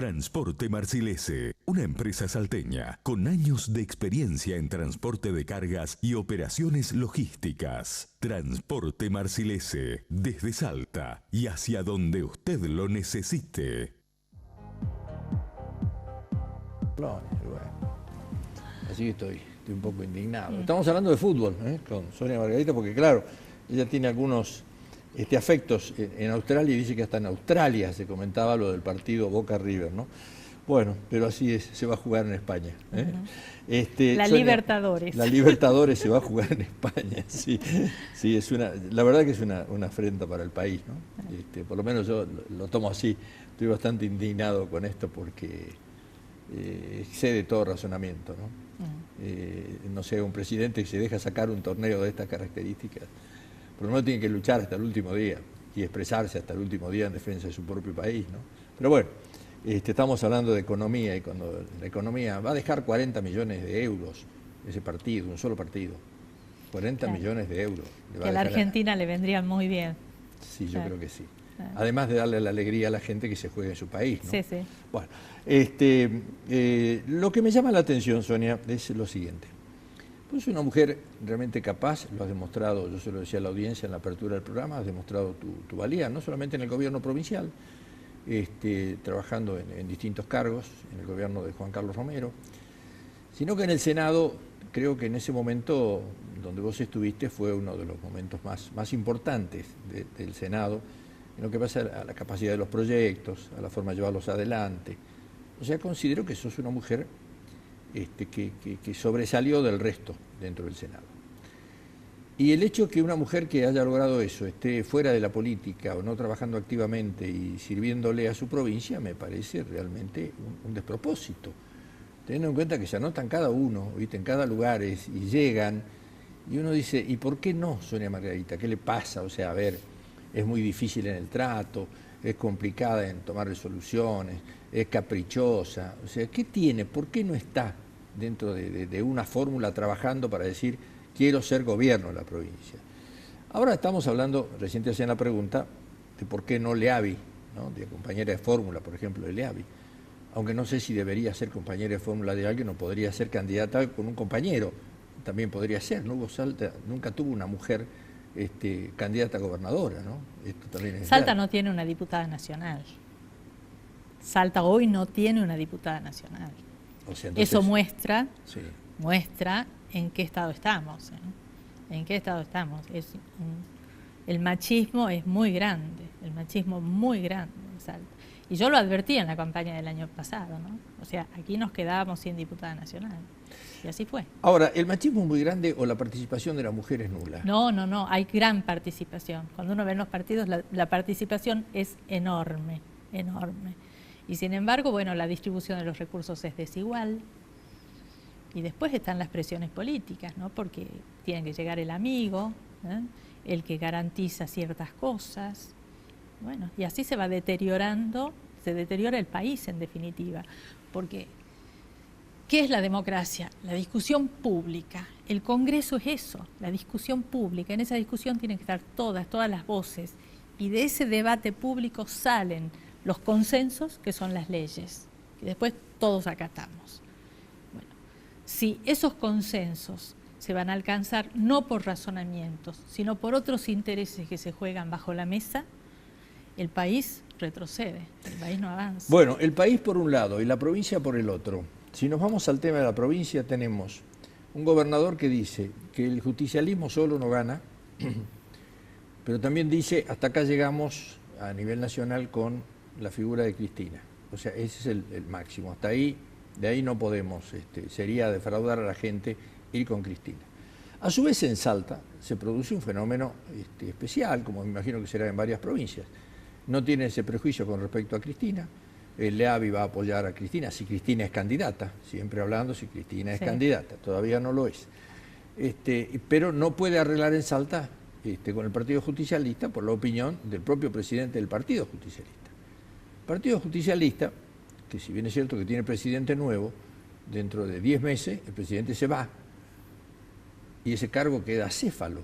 Speaker 3: Transporte Marcilese, una empresa salteña con años de experiencia en transporte de cargas y operaciones logísticas. Transporte Marcilese, desde Salta y hacia donde usted lo necesite.
Speaker 1: Bueno, así que estoy un poco indignado. Estamos hablando de fútbol, con Sonia Margarita, porque claro, ella tiene algunos afectos en Australia y dice que hasta en Australia se comentaba lo del partido Boca-River, ¿no? Bueno, pero así es, se va a jugar en España.
Speaker 4: La
Speaker 1: Sonia,
Speaker 4: Libertadores.
Speaker 1: La Libertadores se va a jugar en España, sí, la verdad que es una afrenta para el país, ¿no? Por lo menos yo lo tomo así, estoy bastante indignado con esto porque excede todo razonamiento, ¿no? No sé, un presidente que se deja sacar un torneo de estas características, por lo menos tiene que luchar hasta el último día y expresarse hasta el último día en defensa de su propio país, ¿no? Pero bueno, estamos hablando de economía y cuando la economía va a dejar 40 millones de euros ese partido, un solo partido, 40 millones de euros.
Speaker 4: Que a la Argentina le vendrían muy bien.
Speaker 1: Sí, yo creo que sí. Además de darle la alegría a la gente que se juegue en su país, ¿no?
Speaker 4: Sí, sí.
Speaker 1: Bueno, lo que me llama la atención, Sonia, es lo siguiente. Pues una mujer realmente capaz, lo has demostrado, yo se lo decía a la audiencia en la apertura del programa, has demostrado tu valía, no solamente en el gobierno provincial, trabajando en distintos cargos, en el gobierno de Juan Carlos Romero, sino que en el Senado, creo que en ese momento donde vos estuviste fue uno de los momentos más importantes del Senado, en lo que pasa a la capacidad de los proyectos, a la forma de llevarlos adelante. O sea, considero que sos una mujer que sobresalió del resto dentro del Senado. Y el hecho que una mujer que haya logrado eso esté fuera de la política o no trabajando activamente y sirviéndole a su provincia me parece realmente un despropósito. Teniendo en cuenta que se anotan cada uno, ¿viste? En cada lugar y llegan, y uno dice, ¿y por qué no, Sonia Margarita? ¿Qué le pasa? O sea, a ver, es muy difícil en el trato, es complicada en tomar resoluciones, es caprichosa. O sea, ¿qué tiene? ¿Por qué no está dentro de una fórmula trabajando para decir quiero ser gobierno de la provincia? Ahora estamos hablando, recién te hacían la pregunta, de por qué no Leavi, ¿no? De compañera de fórmula, por ejemplo, de Leavi. Aunque no sé si debería ser compañera de fórmula de alguien o podría ser candidata con un compañero. También podría ser, ¿no? Salta nunca tuvo una mujer candidata a gobernadora, ¿no? Esto también es
Speaker 4: Salta no tiene una diputada nacional. Salta hoy no tiene una diputada nacional.
Speaker 1: O sea, entonces,
Speaker 4: eso muestra en qué estado estamos. En qué estado estamos. El machismo es muy grande, en Salta. Y yo lo advertí en la campaña del año pasado, ¿no? O sea, aquí nos quedábamos sin diputada nacional. Y así fue.
Speaker 1: Ahora, ¿el machismo es muy grande o la participación de la mujer es nula?
Speaker 4: No, hay gran participación. Cuando uno ve en los partidos, la participación es enorme. Y sin embargo, bueno, la distribución de los recursos es desigual. Y después están las presiones políticas, ¿no? Porque tiene que llegar el amigo, el que garantiza ciertas cosas. Bueno, y así se va deteriorando, se deteriora el país en definitiva. Porque, ¿qué es la democracia? La discusión pública. El Congreso es eso, la discusión pública. En esa discusión tienen que estar todas las voces. Y de ese debate público salen los consensos, que son las leyes, que después todos acatamos. Bueno, si esos consensos se van a alcanzar no por razonamientos, sino por otros intereses que se juegan bajo la mesa, el país retrocede, el país no avanza.
Speaker 1: Bueno, el país por un lado y la provincia por el otro. Si nos vamos al tema de la provincia, tenemos un gobernador que dice que el justicialismo solo no gana, pero también dice hasta acá llegamos a nivel nacional con la figura de Cristina. O sea, ese es el máximo. Hasta ahí, de ahí no podemos, sería defraudar a la gente ir con Cristina. A su vez en Salta se produce un fenómeno especial, como me imagino que será en varias provincias. No tiene ese prejuicio con respecto a Cristina. El Leavi va a apoyar a Cristina si Cristina es candidata, siempre hablando si Cristina es candidata, todavía no lo es. Pero no puede arreglar en Salta con el Partido Justicialista por la opinión del propio presidente del Partido Justicialista. El Partido Justicialista, que si bien es cierto que tiene presidente nuevo, dentro de 10 meses el presidente se va y ese cargo queda acéfalo.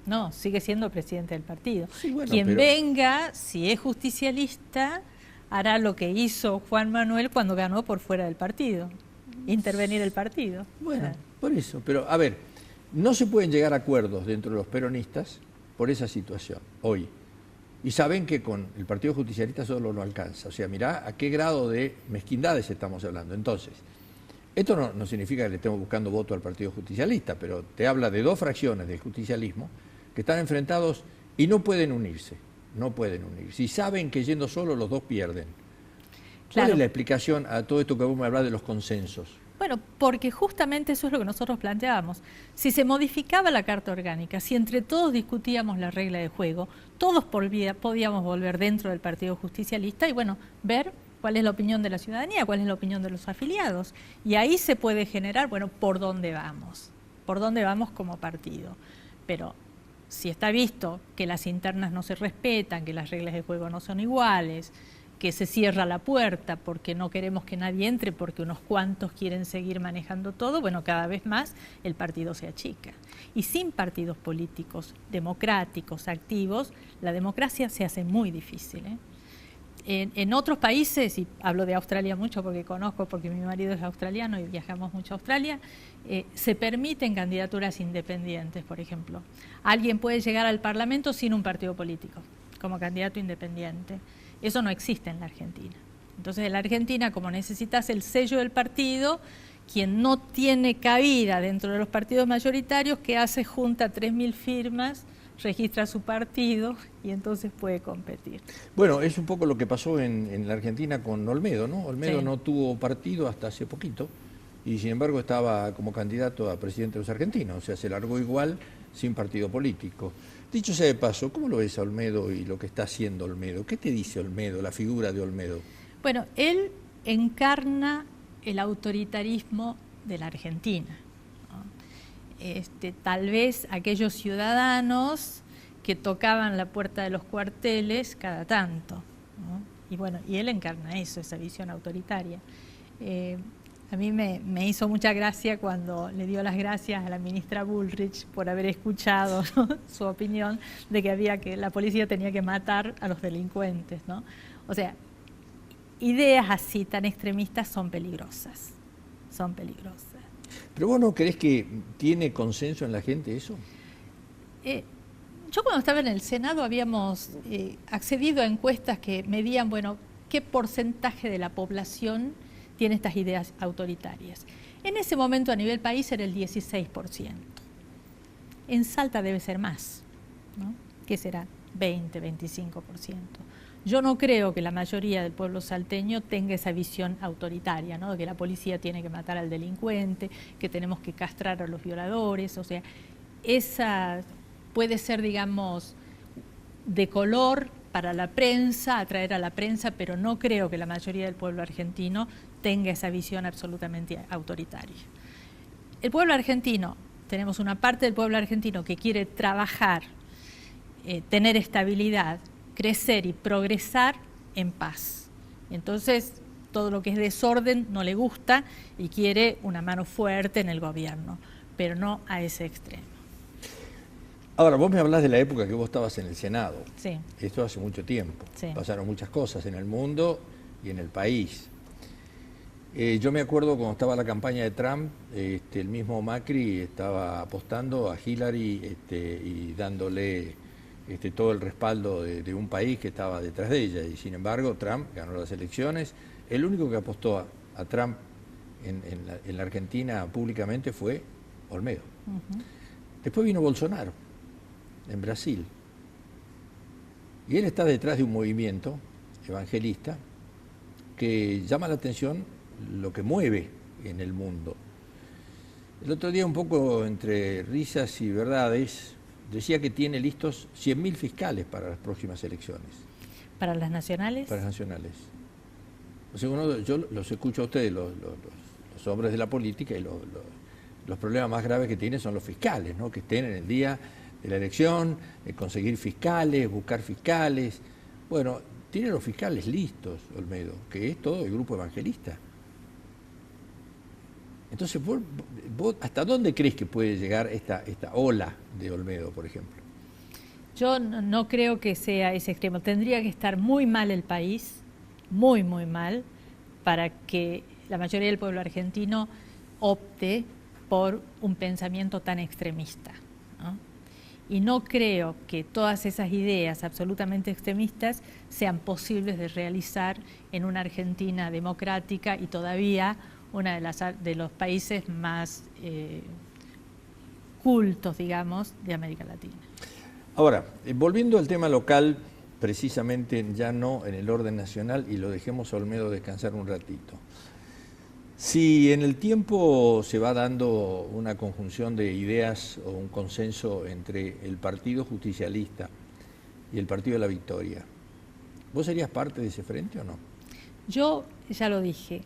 Speaker 4: No, sigue siendo presidente del partido.
Speaker 1: Sí, bueno,
Speaker 4: quien
Speaker 1: pero
Speaker 4: venga, si es justicialista, hará lo que hizo Juan Manuel cuando ganó por fuera del partido, intervenir el partido.
Speaker 1: Bueno, por eso, pero a ver, no se pueden llegar a acuerdos dentro de los peronistas por esa situación, hoy. Y saben que con el Partido Justicialista solo no alcanza. O sea, mirá a qué grado de mezquindades estamos hablando. Entonces, esto no significa que le estemos buscando voto al Partido Justicialista, pero te habla de dos fracciones del justicialismo que están enfrentados y no pueden unirse. No pueden unirse. Y saben que yendo solo los dos pierden. ¿Cuál es la explicación a todo esto que vos me hablás de los consensos?
Speaker 4: Bueno, porque justamente eso es lo que nosotros planteábamos. Si se modificaba la Carta Orgánica, si entre todos discutíamos la regla de juego, todos podíamos volver dentro del Partido Justicialista y, bueno, ver cuál es la opinión de la ciudadanía, cuál es la opinión de los afiliados. Y ahí se puede generar, bueno, por dónde vamos como partido. Pero si está visto que las internas no se respetan, que las reglas de juego no son iguales, que se cierra la puerta porque no queremos que nadie entre porque unos cuantos quieren seguir manejando todo, bueno, cada vez más el partido se achica. Y sin partidos políticos democráticos, activos, la democracia se hace muy difícil, ¿eh? En otros países, y hablo de Australia mucho porque conozco, porque mi marido es australiano y viajamos mucho a Australia, se permiten candidaturas independientes, por ejemplo. Alguien puede llegar al Parlamento sin un partido político, como candidato independiente. Eso no existe en la Argentina. Entonces, en la Argentina, como necesitas el sello del partido, quien no tiene cabida dentro de los partidos mayoritarios, ¿qué hace? Junta 3.000 firmas, registra su partido y entonces puede competir.
Speaker 1: Bueno, es un poco lo que pasó en la Argentina con Olmedo, ¿no? Olmedo
Speaker 4: Sí.
Speaker 1: no tuvo partido hasta hace poquito y sin embargo estaba como candidato a presidente de los argentinos, o sea, se largó igual sin partido político. Dicho sea de paso, ¿cómo lo ves a Olmedo y lo que está haciendo Olmedo? ¿Qué te dice Olmedo, la figura de Olmedo?
Speaker 4: Bueno, él encarna el autoritarismo de la Argentina, ¿no? Tal vez aquellos ciudadanos que tocaban la puerta de los cuarteles cada tanto, ¿no? Y bueno, y él encarna eso, esa visión autoritaria. A mí me hizo mucha gracia cuando le dio las gracias a la ministra Bullrich por haber escuchado, ¿no?, su opinión de que la policía tenía que matar a los delincuentes, ¿no? O sea, ideas así tan extremistas son peligrosas, son peligrosas.
Speaker 1: ¿Pero vos no creés que tiene consenso en la gente eso?
Speaker 4: Yo cuando estaba en el Senado habíamos accedido a encuestas que medían, bueno, qué porcentaje de la población tiene estas ideas autoritarias. En ese momento a nivel país era el 16%. En Salta debe ser más, ¿no? ¿Qué será? 20, 25%. Yo no creo que la mayoría del pueblo salteño tenga esa visión autoritaria, ¿no?, de que la policía tiene que matar al delincuente, que tenemos que castrar a los violadores. O sea, esa puede ser, digamos, de color para la prensa, atraer a la prensa, pero no creo que la mayoría del pueblo argentino tenga esa visión absolutamente autoritaria. El pueblo argentino, tenemos una parte del pueblo argentino que quiere trabajar, tener estabilidad, crecer y progresar en paz. Entonces, todo lo que es desorden no le gusta y quiere una mano fuerte en el gobierno, pero no a ese extremo.
Speaker 1: Ahora, vos me hablás de la época que vos estabas en el Senado.
Speaker 4: Sí.
Speaker 1: Esto hace mucho tiempo.
Speaker 4: Sí.
Speaker 1: Pasaron muchas cosas en el mundo y en el país. Yo me acuerdo cuando estaba la campaña de Trump, el mismo Macri estaba apostando a Hillary y dándole todo el respaldo de un país que estaba detrás de ella. Y sin embargo, Trump ganó las elecciones. El único que apostó a Trump en la Argentina públicamente fue Olmedo. Después vino Bolsonaro en Brasil. Y él está detrás de un movimiento evangelista que llama la atención lo que mueve en el mundo. El otro día, un poco entre risas y verdades, decía que tiene listos 100.000 fiscales para las próximas elecciones.
Speaker 4: ¿Para las nacionales?
Speaker 1: Para las nacionales. O sea, yo los escucho a ustedes, los hombres de la política, y los problemas más graves que tienen son los fiscales, ¿no?, que estén en el día de la elección, conseguir fiscales, buscar fiscales. Bueno, tiene los fiscales listos, Olmedo, que es todo el grupo evangelista. Entonces, vos ¿hasta dónde crees que puede llegar esta ola de Olmedo, por ejemplo?
Speaker 4: Yo no creo que sea ese extremo. Tendría que estar muy mal el país, muy, muy mal para que la mayoría del pueblo argentino opte por un pensamiento tan extremista, ¿no? Y no creo que todas esas ideas absolutamente extremistas sean posibles de realizar en una Argentina democrática y todavía una de los países más cultos, digamos, de América Latina.
Speaker 1: Ahora, volviendo al tema local, precisamente ya no en el orden nacional, y lo dejemos a Olmedo descansar un ratito. Si en el tiempo se va dando una conjunción de ideas o un consenso entre el Partido Justicialista y el Partido de la Victoria, ¿vos serías parte de ese frente o no?
Speaker 4: Yo ya lo dije,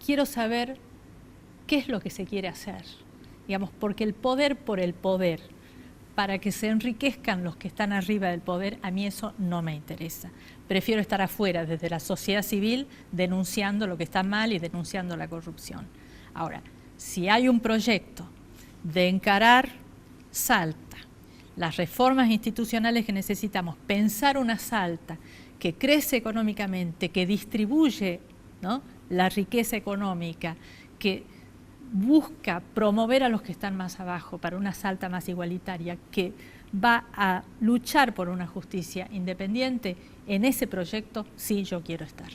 Speaker 4: quiero saber qué es lo que se quiere hacer, digamos, porque el poder por el poder, para que se enriquezcan los que están arriba del poder, a mí eso no me interesa. Prefiero estar afuera, desde la sociedad civil, denunciando lo que está mal y denunciando la corrupción. Ahora, si hay un proyecto de encarar Salta, las reformas institucionales que necesitamos, pensar una Salta que crece económicamente, que distribuye, ¿no?, la riqueza económica, que busca promover a los que están más abajo para una Salta más igualitaria, que va a luchar por una justicia independiente, en ese proyecto sí yo quiero estar.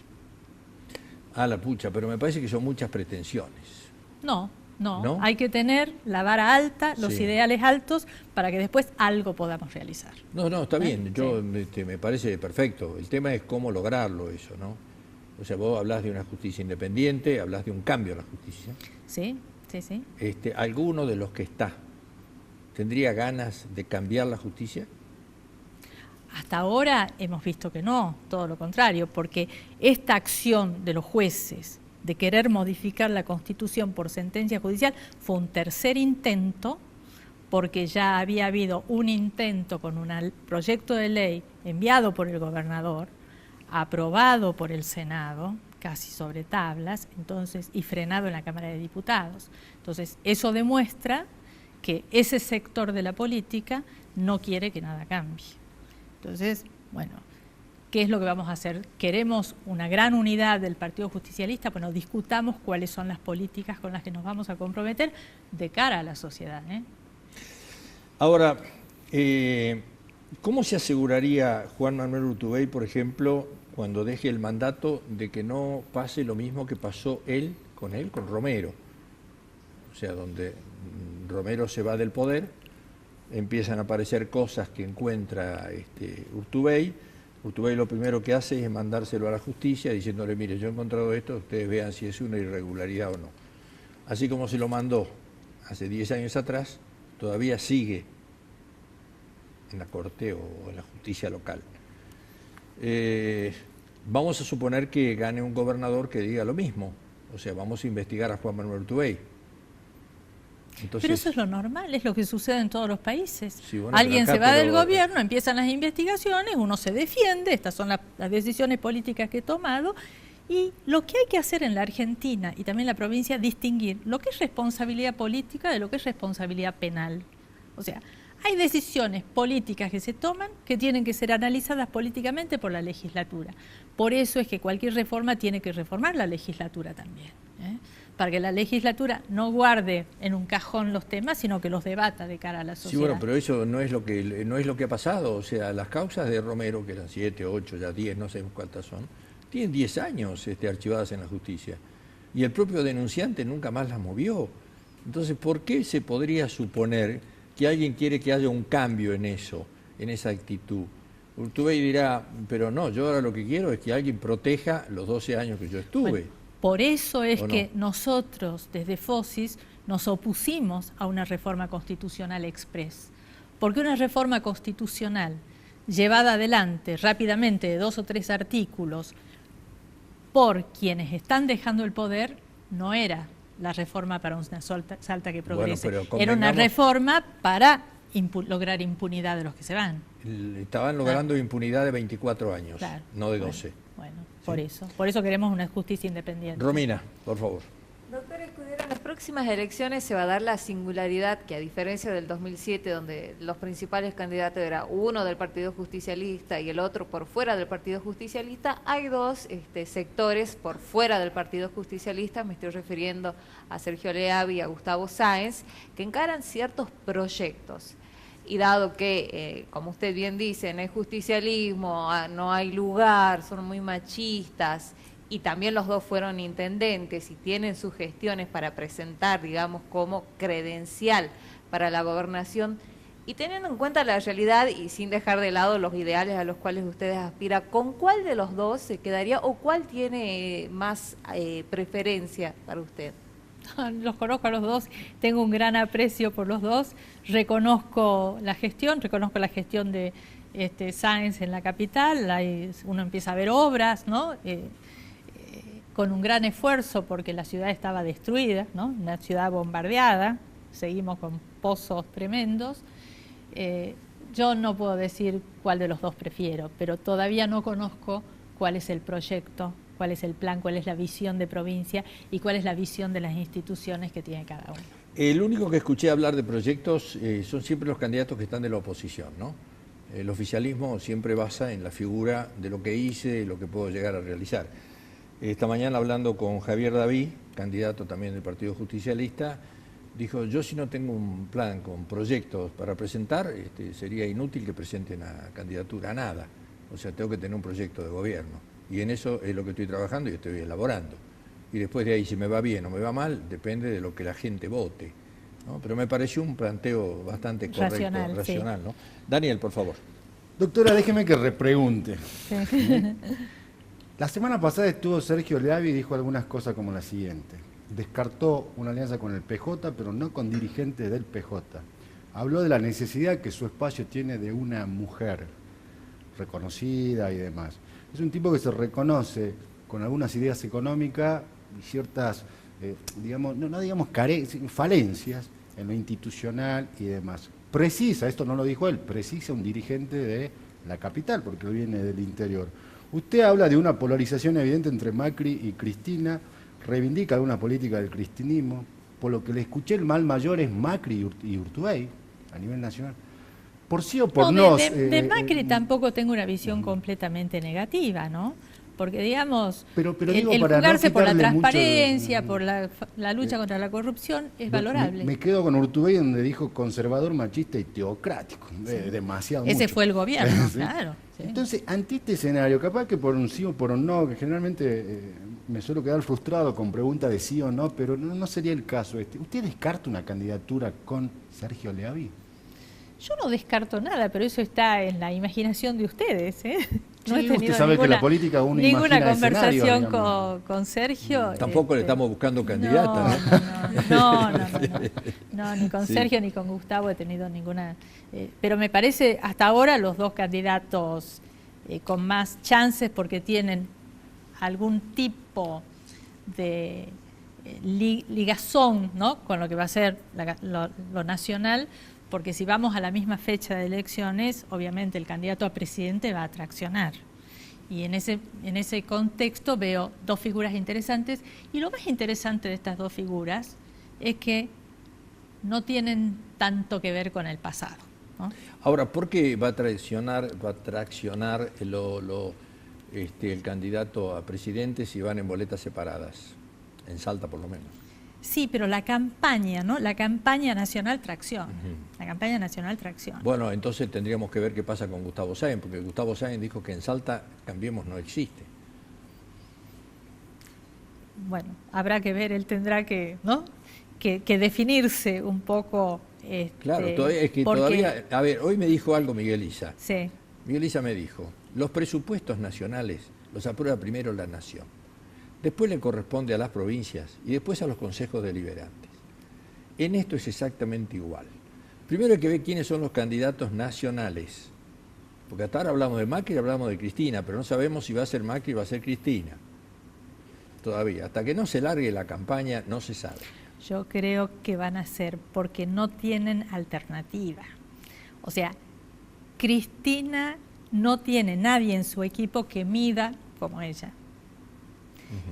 Speaker 1: Ah, la pucha, pero me parece que son muchas pretensiones.
Speaker 4: No, hay que tener la vara alta, los ideales altos, para que después algo podamos realizar.
Speaker 1: No, está bien, me parece perfecto. El tema es cómo lograrlo eso, ¿no? O sea, vos hablás de una justicia independiente, hablás de un cambio a la justicia.
Speaker 4: Sí.
Speaker 1: ¿Alguno de los que está tendría ganas de cambiar la justicia?
Speaker 4: Hasta ahora hemos visto que no, todo lo contrario, porque esta acción de los jueces de querer modificar la Constitución por sentencia judicial fue un tercer intento, porque ya había habido un intento con un proyecto de ley enviado por el gobernador, aprobado por el Senado, casi sobre tablas, entonces, y frenado en la Cámara de Diputados. Entonces, eso demuestra que ese sector de la política no quiere que nada cambie. Entonces, bueno, ¿qué es lo que vamos a hacer? ¿Queremos una gran unidad del Partido Justicialista? Bueno, discutamos cuáles son las políticas con las que nos vamos a comprometer de cara a la sociedad, ¿eh?
Speaker 1: Ahora, ¿cómo se aseguraría Juan Manuel Urtubey, por ejemplo, cuando deje el mandato, de que no pase lo mismo que pasó con Romero? O sea, donde Romero se va del poder, empiezan a aparecer cosas que encuentra Urtubey. Urtubey lo primero que hace es mandárselo a la justicia diciéndole, mire, yo he encontrado esto, ustedes vean si es una irregularidad o no. Así como se lo mandó hace 10 años atrás, todavía sigue en la Corte o en la justicia local. Vamos a suponer que gane un gobernador que diga lo mismo, o sea, vamos a investigar a Juan Manuel Urtubey. Entonces,
Speaker 4: pero eso es lo normal, es lo que sucede en todos los países.
Speaker 1: Sí, bueno,
Speaker 4: alguien se va del gobierno, empiezan las investigaciones, uno se defiende, estas son las decisiones políticas que he tomado, y lo que hay que hacer en la Argentina y también en la provincia, distinguir lo que es responsabilidad política de lo que es responsabilidad penal. O sea, hay decisiones políticas que se toman que tienen que ser analizadas políticamente por la legislatura. Por eso es que cualquier reforma tiene que reformar la legislatura también, ¿eh? Para que la legislatura no guarde en un cajón los temas, sino que los debata de cara a la sociedad.
Speaker 1: Sí, bueno, pero eso no es lo que ha pasado. O sea, las causas de Romero, que eran 7, 8, ya 10, no sé cuántas son, tienen 10 años archivadas en la justicia. Y el propio denunciante nunca más las movió. Entonces, ¿por qué se podría suponer que alguien quiere que haya un cambio en eso, en esa actitud? Urtubey dirá, pero no, yo ahora lo que quiero es que alguien proteja los 12 años que yo estuve.
Speaker 4: Bueno, por eso es que nosotros, desde FOSIS, nos opusimos a una reforma constitucional express. Porque una reforma constitucional llevada adelante rápidamente de 2 o 3 artículos por quienes están dejando el poder no era la reforma para una Salta que progrese. Bueno, era una reforma para lograr impunidad de los que se van.
Speaker 1: Estaban logrando impunidad de 24 años, claro, no de 12.
Speaker 4: Bueno, por eso queremos una justicia independiente.
Speaker 1: Romina, por favor.
Speaker 5: Doctor Escudero, en las próximas elecciones se va a dar la singularidad que, a diferencia del 2007, donde los principales candidatos eran uno del Partido Justicialista y el otro por fuera del Partido Justicialista, hay dos sectores por fuera del Partido Justicialista, me estoy refiriendo a Sergio Leavi y a Gustavo Sáenz, que encaran ciertos proyectos. Y dado que, como usted bien dice, en el justicialismo no hay lugar, son muy machistas, y también los dos fueron intendentes y tienen sus gestiones para presentar, digamos, como credencial para la gobernación, y teniendo en cuenta la realidad y sin dejar de lado los ideales a los cuales ustedes aspiran, ¿con cuál de los dos se quedaría o cuál tiene más preferencia para usted?
Speaker 4: Los conozco a los dos, tengo un gran aprecio por los dos, reconozco la gestión de Sáenz en la capital, uno empieza a ver obras, ¿no? Con un gran esfuerzo porque la ciudad estaba destruida, ¿no? Una ciudad bombardeada, seguimos con pozos tremendos. Yo no puedo decir cuál de los dos prefiero, pero todavía no conozco cuál es el proyecto, cuál es el plan, cuál es la visión de provincia y cuál es la visión de las instituciones que tiene cada uno.
Speaker 1: El único que escuché hablar de proyectos son siempre los candidatos que están de la oposición, ¿no? El oficialismo siempre basa en la figura de lo que hice, de lo que puedo llegar a realizar. Esta mañana, hablando con Javier David, candidato también del Partido Justicialista, dijo: yo si no tengo un plan con proyectos para presentar, sería inútil que presente una candidatura a nada. O sea, tengo que tener un proyecto de gobierno. Y en eso es lo que estoy trabajando y estoy elaborando. Y después de ahí, si me va bien o me va mal, depende de lo que la gente vote, ¿no? Pero me pareció un planteo bastante correcto, racional, sí. ¿No? Daniel, por favor.
Speaker 6: Doctora, déjeme que repregunte.
Speaker 4: Sí.
Speaker 6: La semana pasada estuvo Sergio Leavi y dijo algunas cosas como la siguiente. Descartó una alianza con el PJ, pero no con dirigentes del PJ. Habló de la necesidad que su espacio tiene de una mujer reconocida y demás. Es un tipo que se reconoce con algunas ideas económicas y ciertas, digamos, no digamos falencias en lo institucional y demás. Precisa, esto no lo dijo él, precisa un dirigente de la capital, porque él viene del interior. Usted habla de una polarización evidente entre Macri y Cristina, reivindica alguna política del cristinismo, por lo que le escuché el mal mayor es Macri y Urtubey a nivel nacional. Por sí o por no.
Speaker 4: De Macri tampoco tengo una visión completamente negativa, ¿no? Porque, digamos,
Speaker 6: pero
Speaker 4: el jugarse por la transparencia, por la lucha contra la corrupción, es valorable.
Speaker 6: Me quedo con Urtubey, donde dijo conservador, machista y teocrático.
Speaker 4: Sí.
Speaker 6: Demasiado.
Speaker 4: Ese
Speaker 6: mucho.
Speaker 4: fue el gobierno,
Speaker 6: ¿Sí?
Speaker 4: Claro. Sí.
Speaker 6: Entonces, ante este escenario, capaz que por un sí o por un no, que generalmente me suelo quedar frustrado con preguntas de sí o no, pero no sería el caso este. ¿Usted descarta una candidatura con Sergio Leavi?
Speaker 4: Yo no descarto nada, pero eso está en la imaginación de ustedes, ¿eh? No
Speaker 6: sí,
Speaker 4: he tenido
Speaker 6: usted sabe que la política uno
Speaker 4: ninguna conversación
Speaker 6: escenario,
Speaker 4: con Sergio.
Speaker 1: Tampoco le estamos buscando candidata.
Speaker 4: No, ni con Sergio ni con Gustavo he tenido ninguna. Pero me parece hasta ahora los dos candidatos con más chances porque tienen algún tipo de ligazón, ¿no? Con lo que va a ser lo nacional. Porque si vamos a la misma fecha de elecciones, obviamente el candidato a presidente va a traccionar. Y en ese contexto veo dos figuras interesantes. Y lo más interesante de estas dos figuras es que no tienen tanto que ver con el pasado, ¿no?
Speaker 1: Ahora, ¿por qué va a traccionar el candidato a presidente si van en boletas separadas? En Salta, por lo menos.
Speaker 4: Sí, pero la campaña, ¿no? La campaña nacional tracción. La campaña nacional tracción.
Speaker 1: Bueno, entonces tendríamos que ver qué pasa con Gustavo Sáenz, porque Gustavo Sáenz dijo que en Salta Cambiemos no existe.
Speaker 4: Bueno, habrá que ver, él tendrá que, ¿no? que definirse un poco.
Speaker 1: Claro, todavía, a ver, hoy me dijo algo Miguel Issa.
Speaker 4: Sí.
Speaker 1: Miguel Issa me dijo, los presupuestos nacionales los aprueba primero la nación. Después le corresponde a las provincias y después a los consejos deliberantes. En esto es exactamente igual. Primero hay que ver quiénes son los candidatos nacionales. Porque hasta ahora hablamos de Macri y hablamos de Cristina, pero no sabemos si va a ser Macri o va a ser Cristina. Todavía. Hasta que no se largue la campaña, no se sabe.
Speaker 4: Yo creo que van a ser porque no tienen alternativa. O sea, Cristina no tiene nadie en su equipo que mida como ella.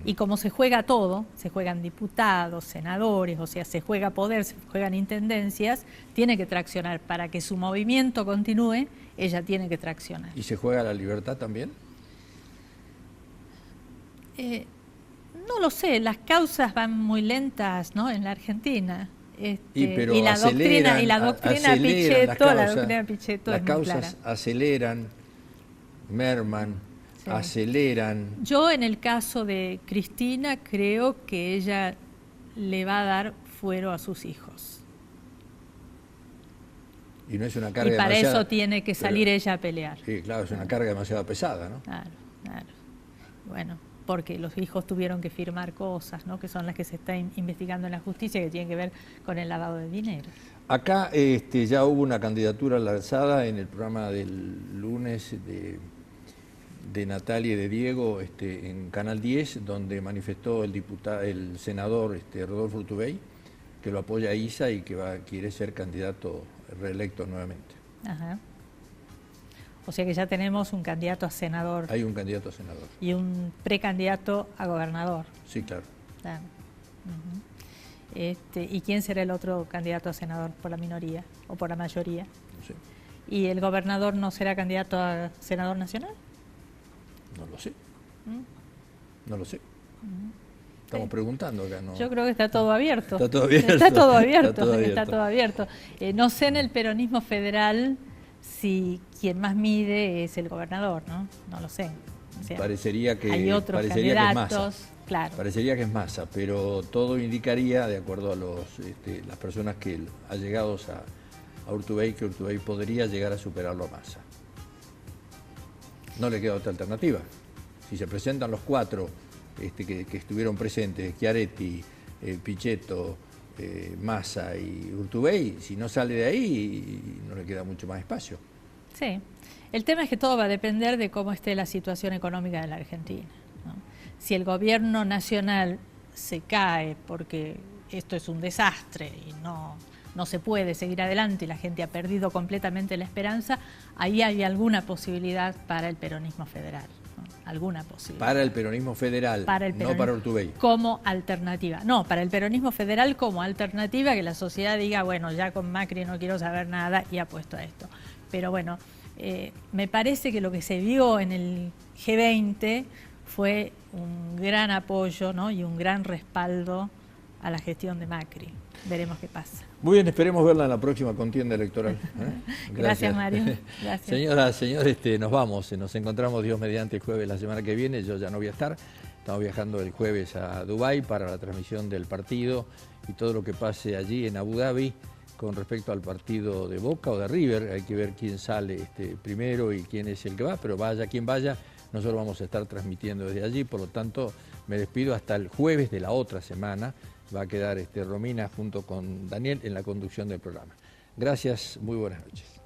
Speaker 4: Y como se juega todo, se juegan diputados, senadores, o sea, se juega poder, se juegan intendencias, tiene que traccionar. Para que su movimiento continúe, ella tiene que traccionar.
Speaker 1: ¿Y se juega la libertad también?
Speaker 4: No lo sé, las causas van muy lentas, ¿no?, en la Argentina.
Speaker 1: Pero
Speaker 4: y la doctrina Pichetto,
Speaker 1: las
Speaker 4: es muy
Speaker 1: causas
Speaker 4: clara.
Speaker 1: aceleran, merman,
Speaker 4: Sí.
Speaker 1: aceleran.
Speaker 4: Yo en el caso de Cristina creo que ella le va a dar fuero a sus hijos.
Speaker 1: Y no es una carga
Speaker 4: Y para
Speaker 1: demasiado,
Speaker 4: eso tiene que salir
Speaker 1: pero,
Speaker 4: ella a pelear.
Speaker 1: Sí, claro, es una carga demasiado pesada, ¿no?
Speaker 4: Claro, claro. Bueno, porque los hijos tuvieron que firmar cosas, ¿no?, que son las que se están investigando en la justicia, que tienen que ver con el lavado de dinero.
Speaker 1: Acá ya hubo una candidatura lanzada en el programa del lunes de Natalia y de Diego en Canal 10, donde manifestó el senador Rodolfo Urtubey, que lo apoya a Isa y que quiere ser candidato reelecto nuevamente.
Speaker 4: Ajá. O sea que ya tenemos un candidato a senador.
Speaker 1: Hay un candidato a senador.
Speaker 4: Y un precandidato a gobernador.
Speaker 1: Sí, claro.
Speaker 4: Claro. ¿Y quién será el otro candidato a senador por la minoría o por la mayoría?
Speaker 1: No sé.
Speaker 4: ¿Y el gobernador no será candidato a senador nacional?
Speaker 1: No lo sé. No lo sé. Estamos preguntando acá, ¿no?
Speaker 4: Yo creo que está todo abierto.
Speaker 1: Está todo abierto.
Speaker 4: Está todo abierto.
Speaker 1: Está todo abierto.
Speaker 4: Está todo abierto. No sé en el peronismo federal si quien más mide es el gobernador, ¿no? No lo sé. O sea,
Speaker 1: parecería que
Speaker 4: hay otros
Speaker 1: parecería
Speaker 4: candidatos,
Speaker 1: que es Massa.
Speaker 4: claro.
Speaker 1: Parecería que es Massa, pero todo indicaría, de acuerdo a las personas que allegados a Urtubey, que Urtubey podría llegar a superarlo a Massa. No le queda otra alternativa. Si se presentan los cuatro que estuvieron presentes, Schiaretti, Pichetto, Massa y Urtubey, si no sale de ahí, no le queda mucho más espacio.
Speaker 4: Sí. El tema es que todo va a depender de cómo esté la situación económica de la Argentina, ¿no? Si el gobierno nacional se cae porque esto es un desastre y no se puede seguir adelante y la gente ha perdido completamente la esperanza, ahí hay alguna posibilidad para el peronismo federal, ¿no? Alguna posibilidad.
Speaker 1: Para el peronismo federal, no para Urtubey.
Speaker 4: Como alternativa. No, para el peronismo federal como alternativa, que la sociedad diga, bueno, ya con Macri no quiero saber nada y apuesto a esto. Pero bueno, me parece que lo que se vio en el G20 fue un gran apoyo, ¿no?, y un gran respaldo a la gestión de Macri. Veremos qué pasa.
Speaker 1: Muy bien, esperemos verla en la próxima contienda electoral.
Speaker 4: Gracias, Mario. Gracias.
Speaker 1: Señoras, señores, nos vamos. Nos encontramos Dios mediante el jueves la semana que viene. Yo ya no voy a estar. Estamos viajando el jueves a Dubái para la transmisión del partido y todo lo que pase allí en Abu Dhabi con respecto al partido de Boca o de River. Hay que ver quién sale primero y quién es el que va, pero vaya quien vaya, nosotros vamos a estar transmitiendo desde allí. Por lo tanto, me despido hasta el jueves de la otra semana. Va a quedar Romina junto con Daniel en la conducción del programa. Gracias, muy buenas noches.